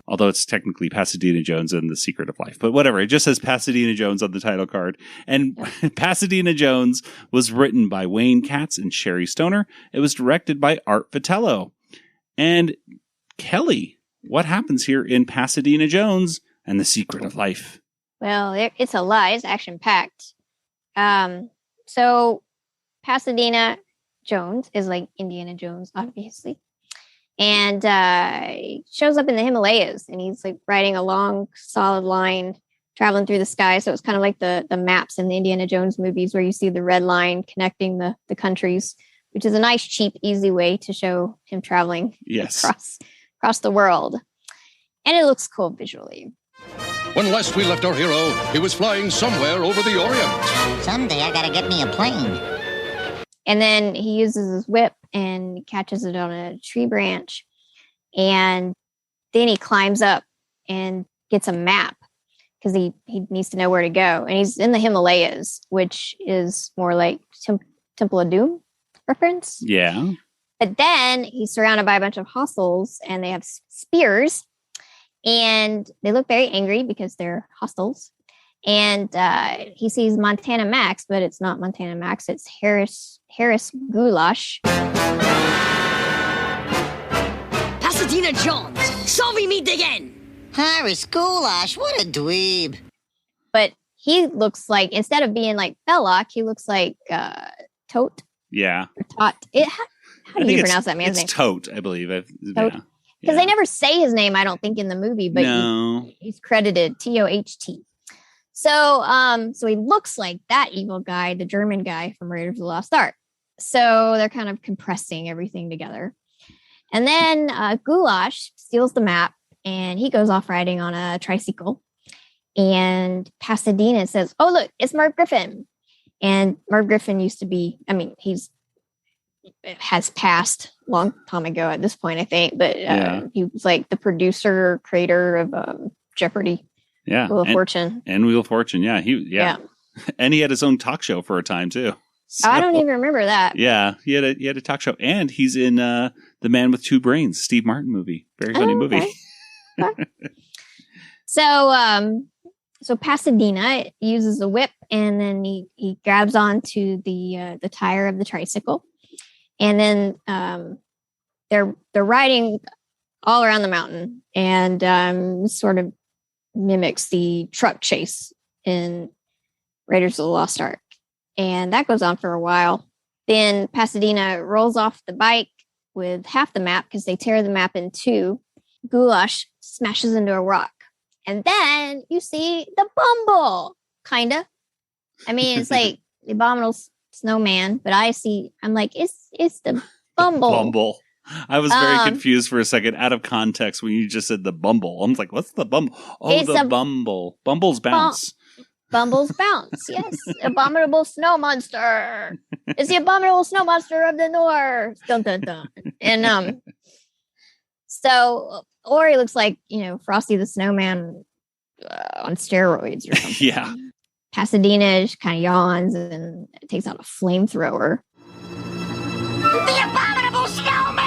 Although it's technically Pasadena Jones and The Secret of Life. But whatever, it just says Pasadena Jones on the title card. And Pasadena Jones was written by Wayne Katz and Sherry Stoner. It was directed by Art Vitello. And Kelly, what happens here in Pasadena Jones and The Secret of Life? Well, it's a lie. It's action-packed. So Pasadena Jones is like Indiana Jones, obviously. And he shows up in the Himalayas, and he's like riding a long, solid line, traveling through the sky. So it's kind of like the maps in the Indiana Jones movies, where you see the red line connecting the countries, which is a nice, cheap, easy way to show him traveling across across the world. And it looks cool visually. When last we left our hero, he was flying somewhere over the Orient. Someday I gotta get me a plane. And then he uses his whip and catches it on a tree branch. And then he climbs up and gets a map because he needs to know where to go. And he's in the Himalayas, which is more like Temple of Doom reference. Yeah. But then he's surrounded by a bunch of hostiles and they have spears. And they look very angry because they're hostiles. And he sees Montana Max, but it's not Montana Max. It's Harris Goulash. Pasadena Jones, so we meet again. Harris Goulash, what a dweeb. But he looks like, instead of being like Belloc, he looks like Tote. Yeah. Or Tot. How do you pronounce that man's name? It's Tote, I believe. Tote. Because they never say his name, I don't think, in the movie, but he's credited T-O-H-T. So he looks like that evil guy, the German guy from Raiders of the Lost Ark. So they're kind of compressing everything together. And then Goulash steals the map and he goes off riding on a tricycle. And Pasadena says, "Oh, look, it's Merv Griffin." And Merv Griffin used to be, has passed a long time ago at this point, I think. But he was like the producer, creator of Jeopardy! Wheel of Fortune. And Wheel of Fortune, yeah. And he had his own talk show for a time, too. So, I don't even remember that. Yeah, he had a talk show. And he's in The Man with Two Brains, Steve Martin movie. Very funny movie. Okay. So Pasadena uses a whip, and then he grabs onto the tire of the tricycle. And then they're riding all around the mountain, and sort of mimics the truck chase in Raiders of the Lost Ark. And that goes on for a while. Then Pasadena rolls off the bike with half the map because they tear the map in two. Goulash smashes into a rock. And then you see the Bumble, kind of. It's like the Abominable Snowman, but I'm like, it's the Bumble. Bumble. I was very confused for a second, out of context, when you just said the Bumble. I'm like, what's the Bumble? Oh, the Bumble. Bumble's Bounce. Bumble's Bounce, yes. Abominable Snow Monster. It's the Abominable Snow Monster of the North. Dun, dun, dun. And or he looks like, Frosty the Snowman on steroids or something. Yeah. Pasadena just kind of yawns and takes out a flamethrower. The Abominable Snowman!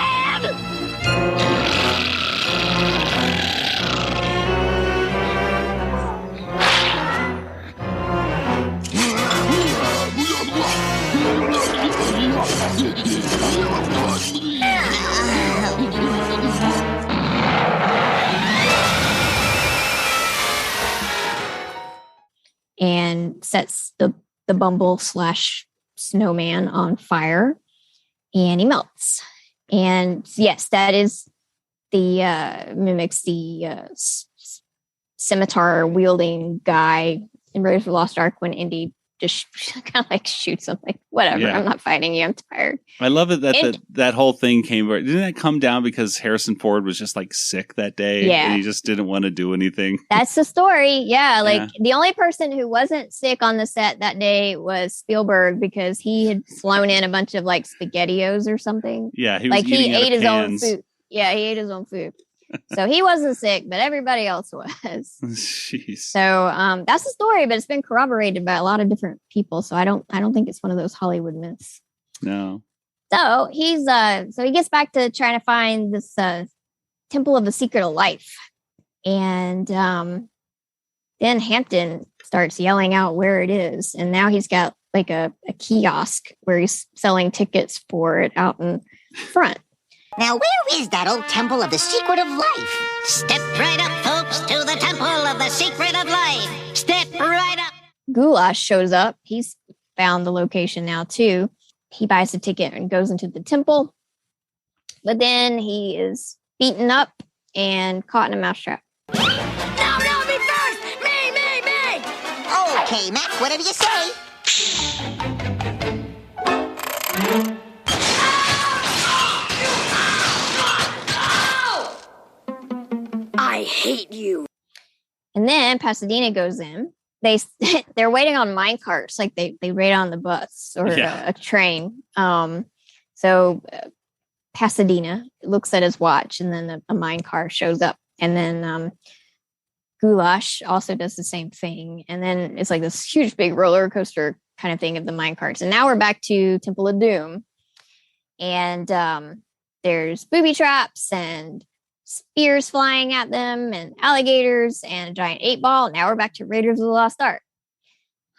And sets the Bumble / snowman on fire, and he melts. And yes, that is the mimics the scimitar wielding guy in Raiders of the Lost Ark when Indy just kind of like shoots him, like, whatever, I'm not fighting you, I'm tired. I love it that that whole thing came. Didn't that come down because Harrison Ford was just like sick that day? Yeah. And he just didn't want to do anything. That's the story. Yeah. The only person who wasn't sick on the set that day was Spielberg because he had flown in a bunch of like SpaghettiOs or something. Yeah. He was eating he ate his pans. own food. Yeah. He ate his own food. So he wasn't sick, but everybody else was. Jeez. So that's the story, but it's been corroborated by a lot of different people. So I don't think it's one of those Hollywood myths. No. So he gets back to trying to find this Temple of the Secret of Life. And then Hampton starts yelling out where it is. And now he's got like a kiosk where he's selling tickets for it out in front. Now, where is that old Temple of the Secret of Life? Step right up, folks, to the Temple of the Secret of Life. Step right up. Goulash shows up. He's found the location now, too. He buys a ticket and goes into the temple. But then he is beaten up and caught in a mousetrap. No, me first! Me! Okay, Mac, whatever you say. I hate you. And then Pasadena goes in. They're waiting on mine carts, like they wait on the bus or a train. So Pasadena looks at his watch, and then a mine car shows up, and then Goulash also does the same thing, and then it's like this huge big roller coaster kind of thing of the mine carts. And now we're back to Temple of Doom, and there's booby traps and spears flying at them and alligators and a giant 8-ball. Now we're back to Raiders of the Lost Ark.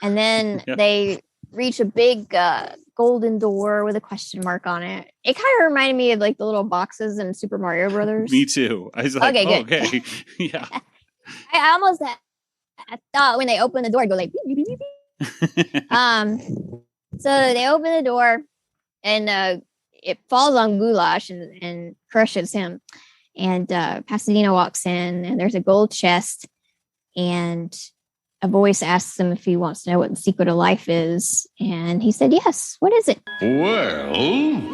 And then they reach a big golden door with a question mark on it. It kind of reminded me of like the little boxes in Super Mario Brothers. Me too. I was like, okay. Yeah. I almost I thought when they opened the door, I'd go like, beep, beep, beep, beep. So they open the door, and it falls on Goulash and crushes him. And Pasadena walks in, and there's a gold chest, and a voice asks him if he wants to know what the secret of life is. And he said, yes. What is it? Well,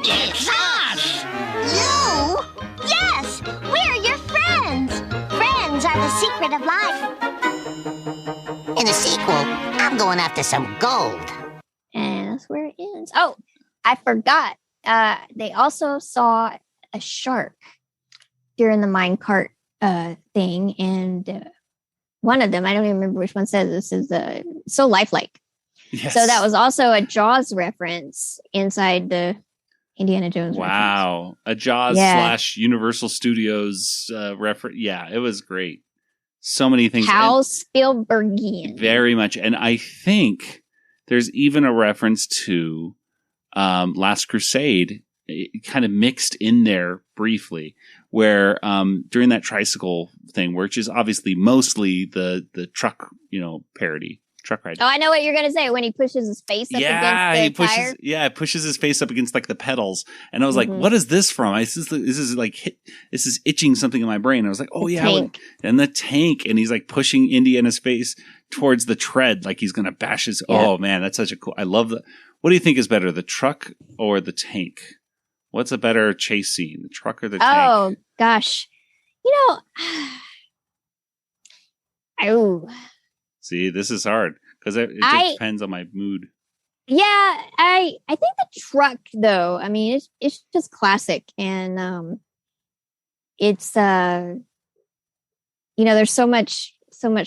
It's us! You? Yes! We're your friends! Friends are the secret of life. In the sequel, I'm going after some gold. And that's where it ends. Oh, I forgot. They also saw a shark during the minecart thing. And one of them, I don't even remember which one, says this is so lifelike. Yes. So that was also a Jaws reference inside the Indiana Jones reference. A Jaws / Universal Studios reference. Yeah, it was great. So many things. How Spielbergian. Very much. And I think there's even a reference to Last Crusade, kind of mixed in there briefly, where during that tricycle thing, which is obviously mostly the truck, parody. Truck ride. Oh, I know what you're gonna say when he pushes his face up against the tire. Yeah, it pushes his face up against like the pedals, and I was like, "What is this from?" This is itching something in my brain. I was like, "Oh and the tank," and he's like pushing Indiana's face towards the tread, like he's gonna bash his. Yeah. Oh man, that's such a cool. I love that. What do you think is better, the truck or the tank? What's a better chase scene, the truck or the tank? Oh gosh, See, this is hard because it just depends on my mood. Yeah, I think the truck though. I mean, it's just classic, and it's there's so much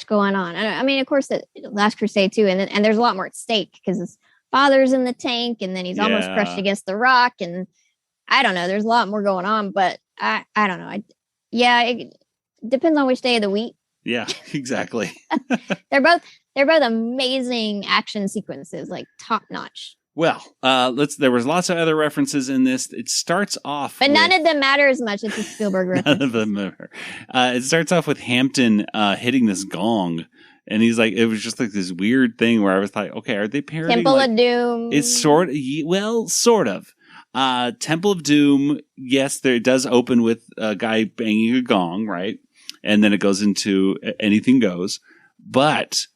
going on. I mean, of course, the Last Crusade too, and there's a lot more at stake because his father's in the tank, and then he's almost crushed against the rock, and I don't know. There's a lot more going on, but I don't know. It depends on which day of the week. Yeah, exactly. They're both amazing action sequences, like top notch. Well, there was lots of other references in this. It starts off, but none of them matter as much as the Spielberg reference. None of them matter. It starts off with Hampton hitting this gong, and he's like, it was just like this weird thing where I was like, okay, are they parodying Temple of Doom? It's sort of. Temple of Doom. Yes, it does open with a guy banging a gong, right? And then it goes into Anything Goes. But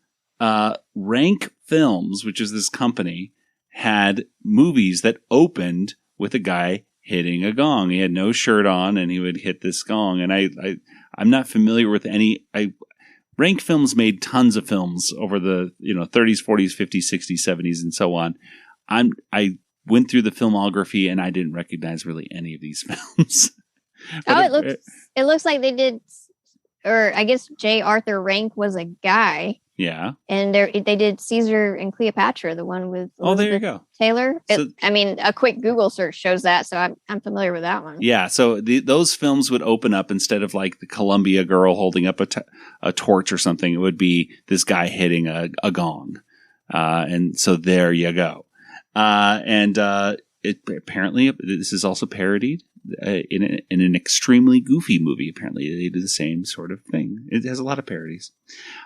Rank Films, which is this company, had movies that opened with a guy hitting a gong. He had no shirt on, and he would hit this gong. And I'm not familiar with any. Rank Films made tons of films over the 30s, 40s, 50s, 60s, 70s, and so on. I went through the filmography, and I didn't recognize really any of these films. It looks like they did. Or I guess J. Arthur Rank was a guy. Yeah. And they did Caesar and Cleopatra, the one with Elizabeth there you go. Taylor. A quick Google search shows that, so I'm familiar with that one. Yeah, so those films would open up instead of like the Columbia girl holding up a torch or something. It would be this guy hitting a gong. And so there you go. It apparently, this is also parodied. In an extremely goofy movie. Apparently they do the same sort of thing. It has a lot of parodies.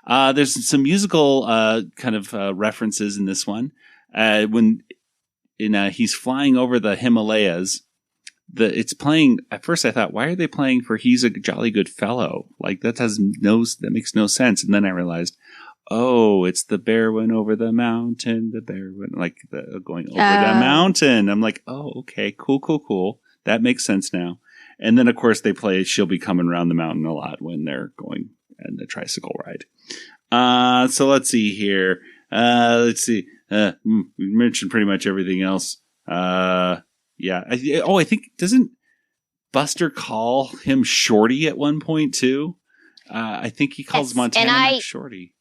There's some musical kind of references in this one. When he's flying over the Himalayas, it's playing. At first I thought, why are they playing for He's a Jolly Good Fellow? Like that makes no sense. And then I realized, oh, it's the bear went over the mountain. The bear went going over the mountain. I'm like, oh, okay, cool. That makes sense now. And then, of course, they play She'll Be Coming Round the Mountain a lot when they're going on the tricycle ride. So let's see here. We mentioned pretty much everything else. I think, doesn't Buster call him Shorty at one point, too? I think he calls Montana Max Shorty.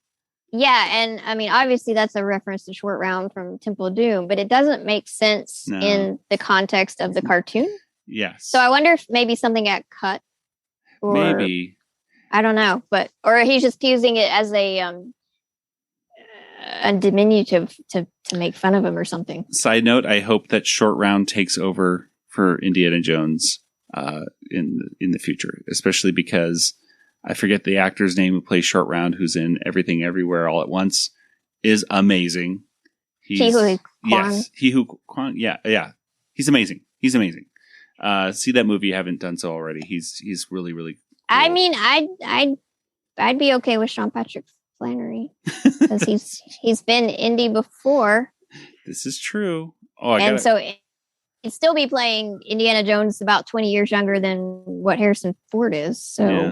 Yeah, and I mean, obviously that's a reference to Short Round from Temple of Doom, but it doesn't make sense in the context of the cartoon. Yes. So I wonder if maybe something got cut. Or, maybe. I don't know, or he's just using it as a diminutive to make fun of him or something. Side note, I hope that Short Round takes over for Indiana Jones in the future, especially because I forget the actor's name who plays Short Round, who's in Everything Everywhere All at Once, is amazing. He Who Kwan. Yeah. He's amazing. See that movie you haven't done so already. He's really, really cool. I mean, I'd be okay with Sean Patrick Flannery because he's been Indy before. This is true. So he'd still be playing Indiana Jones about 20 years younger than what Harrison Ford is. So. Yeah.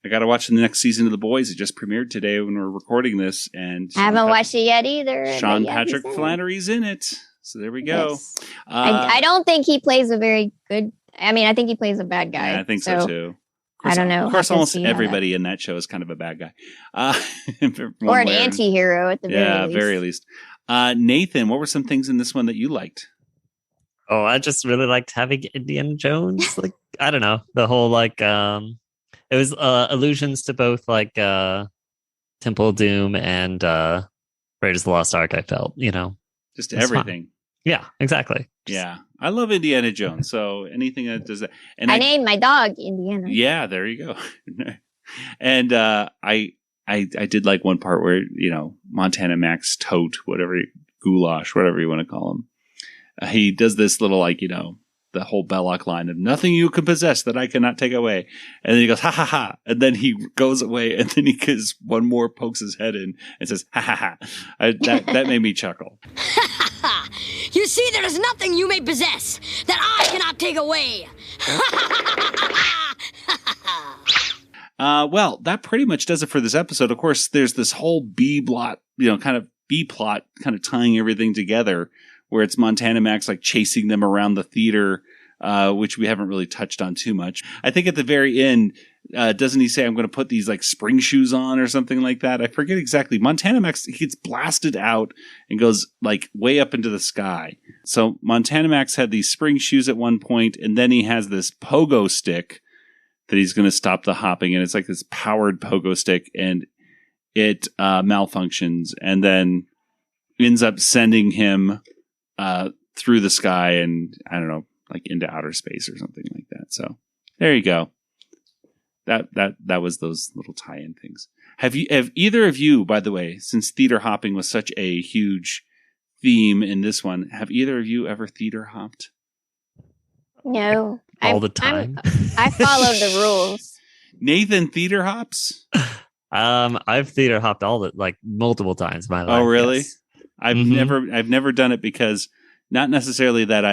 I got to watch the next season of The Boys. It just premiered today when we're recording this. And I haven't watched it yet either. Sean Patrick Flannery's in it. So there we go. Yes. I don't think he plays a very good... I mean, I think he plays a bad guy. Yeah, I think so too. I don't know. Of course, almost everybody in that show is kind of a bad guy. Or an anti-hero at the very least. Nathan, what were some things in this one that you liked? Oh, I just really liked having Indiana Jones. I don't know. The whole it was allusions to both Temple of Doom and Raiders of the Lost Ark, I felt, Just everything. Fun. Yeah, exactly. Yeah. I love Indiana Jones. So anything that does that. And I named my dog Indiana. Yeah, there you go. And I did like one part where, Montana Max Tote, goulash, whatever you want to call him. He does this little the whole Belloc line of nothing you can possess that I cannot take away. And then he goes, ha ha ha. And then he goes away and then he goes one more, pokes his head in and says, ha ha ha. That made me chuckle. You see, there is nothing you may possess that I cannot take away. Well, that pretty much does it for this episode. Of course, there's this whole B-plot kind of tying everything together, where it's Montana Max chasing them around the theater, which we haven't really touched on too much. I think at the very end, doesn't he say, I'm going to put these spring shoes on or something like that? I forget exactly. Montana Max, he gets blasted out and goes way up into the sky. So Montana Max had these spring shoes at one point, and then he has this pogo stick that he's going to stop the hopping. And it's this powered pogo stick, and it malfunctions and then ends up sending him through the sky and I don't know, into outer space or something like that. So there you go. That was those little tie-in things. Have either of you, by the way, since theater hopping was such a huge theme in this one, have either of you ever theater hopped? No. All the time. I followed the rules. Nathan theater hops? I've theater hopped multiple times in my life. Oh, really? Yes. I've never done it because not necessarily that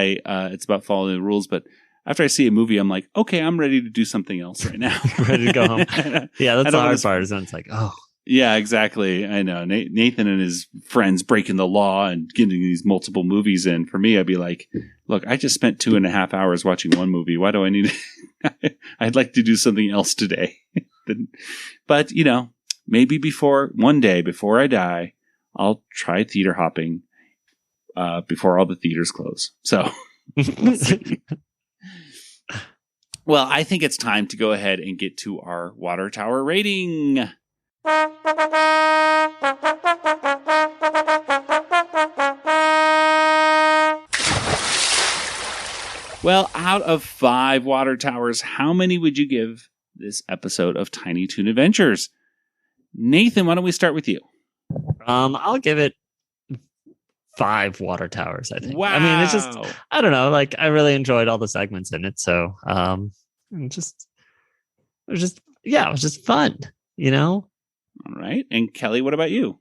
it's about following the rules, but after I see a movie, I'm like, okay, I'm ready to do something else right now. Ready to go home. Yeah, that's the hard part. Is when it's yeah, exactly. I know Nathan and his friends breaking the law and getting these multiple movies in. For me, I'd be like, look, I just spent 2.5 hours watching one movie. Why do I need to? I'd like to do something else today. But maybe one day before I die, I'll try theater hopping before all the theaters close. So, well, I think it's time to go ahead and get to our water tower rating. Well, out of 5 water towers, how many would you give this episode of Tiny Toon Adventures? Nathan, why don't we start with you? I'll give it 5 water towers, I think. Wow. I mean, it's just, I don't know, I really enjoyed all the segments in it. So, it was just fun, All right. And Kelly, what about you?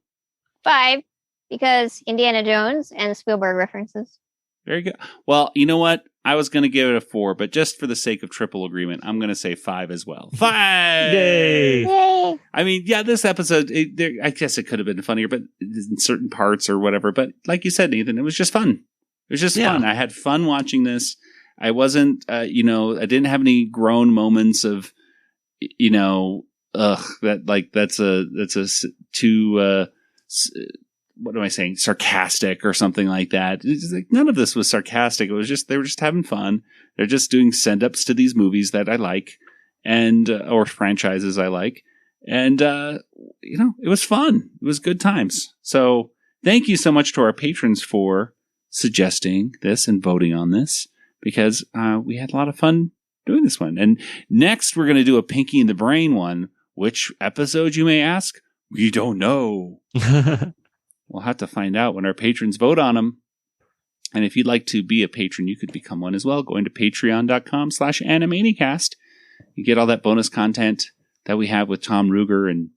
5, because Indiana Jones and Spielberg references. Very good. Well, you know what? I was going to give it a 4, but just for the sake of triple agreement, I'm going to say 5 as well. 5! Yay! Yay! I mean, yeah, this episode, I guess it could have been funnier, but in certain parts or whatever. But like you said, Nathan, it was just fun. It was just fun. I had fun watching this. I wasn't, I didn't have any groan moments of, that's too, what am I saying? Sarcastic or something like that. It's like, none of this was sarcastic. It was just, they were just having fun. They're just doing send-ups to these movies that I like and, or franchises I like. And, it was fun. It was good times. So thank you so much to our patrons for suggesting this and voting on this because, we had a lot of fun doing this one. And next we're going to do a Pinky in the Brain one. Which episode, you may ask? We don't know. We'll have to find out when our patrons vote on them. And if you'd like to be a patron, you could become one as well. Going to patreon.com/Animaniacast. You get all that bonus content that we have with Tom Ruger and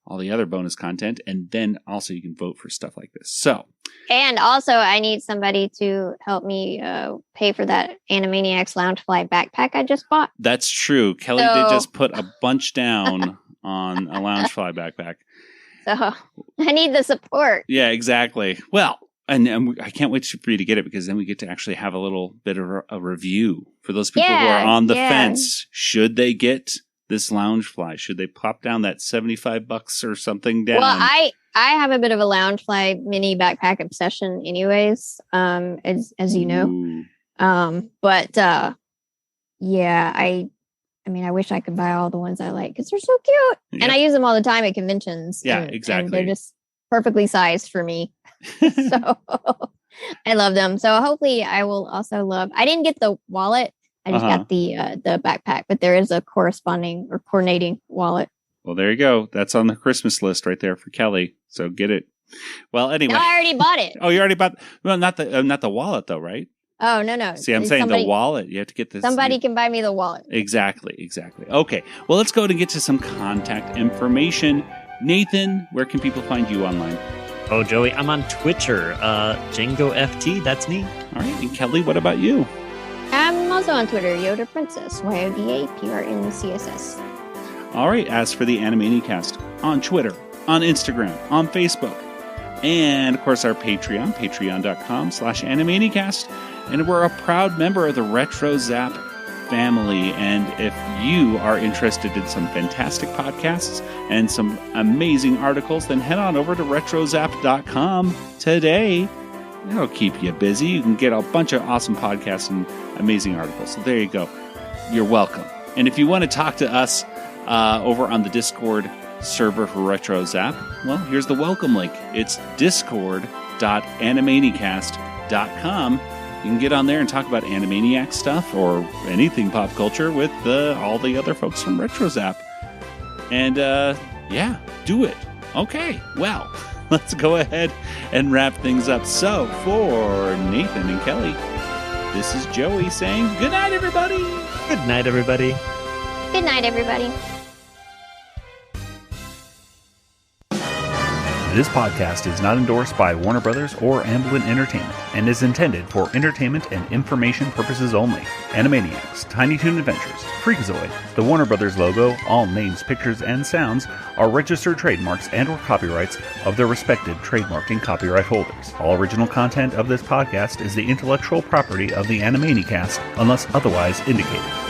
all the other bonus content. And then also you can vote for stuff like this. So. And also I need somebody to help me pay for that Animaniacs Loungefly backpack I just bought. That's true. Kelly did just put a bunch down on a Loungefly backpack. So I need the support. Yeah, exactly. Well, and I can't wait for you to get it because then we get to actually have a little bit of a review for those people who are on the fence. Should they get this Loungefly? Should they plop down that $75 or something down? Well, I have a bit of a Loungefly mini backpack obsession anyways, as you know. I wish I could buy all the ones I like because they're so cute. Yep. And I use them all the time at conventions. Yeah, exactly. And they're just perfectly sized for me. So I love them. So hopefully I will also love, I didn't get the wallet. I just got the backpack, but there is a corresponding or coordinating wallet. Well, there you go. That's on the Christmas list right there for Kelly. So get it. Well, anyway. No, I already bought it. Oh, you already bought, well, not the wallet though, right? Oh, no. See, I'm saying the wallet. You have to get this. Somebody can buy me the wallet. Exactly. Okay. Well, let's go and get to some contact information. Nathan, where can people find you online? Oh, Joey, I'm on Twitter. JangoFT, that's me. All right. And Kelly, what about you? I'm also on Twitter, Yoda Princess, YODAPRNCSS. All right. As for the Animaniacast, on Twitter, on Instagram, on Facebook, and of course our Patreon, patreon.com/Animaniacast. And we're a proud member of the Retro Zap family. And if you are interested in some fantastic podcasts and some amazing articles, then head on over to retrozap.com today. It'll keep you busy. You can get a bunch of awesome podcasts and amazing articles. So there you go. You're welcome. And if you want to talk to us over on the Discord server for Retro Zap, well, here's the welcome link. It's discord.animanicast.com. You can get on there and talk about Animaniacs stuff or anything pop culture with all the other folks from Retro Zap. And do it. Okay, well, let's go ahead and wrap things up. So for Nathan and Kelly, this is Joey saying good night, everybody. Good night, everybody. Good night, everybody. This podcast is not endorsed by Warner Brothers or Amblin Entertainment and is intended for entertainment and information purposes only. Animaniacs, Tiny Toon Adventures, Freakazoid, the Warner Brothers logo, all names, pictures, and sounds are registered trademarks and/or copyrights of their respective trademark and copyright holders. All original content of this podcast is the intellectual property of the Animanicast unless otherwise indicated.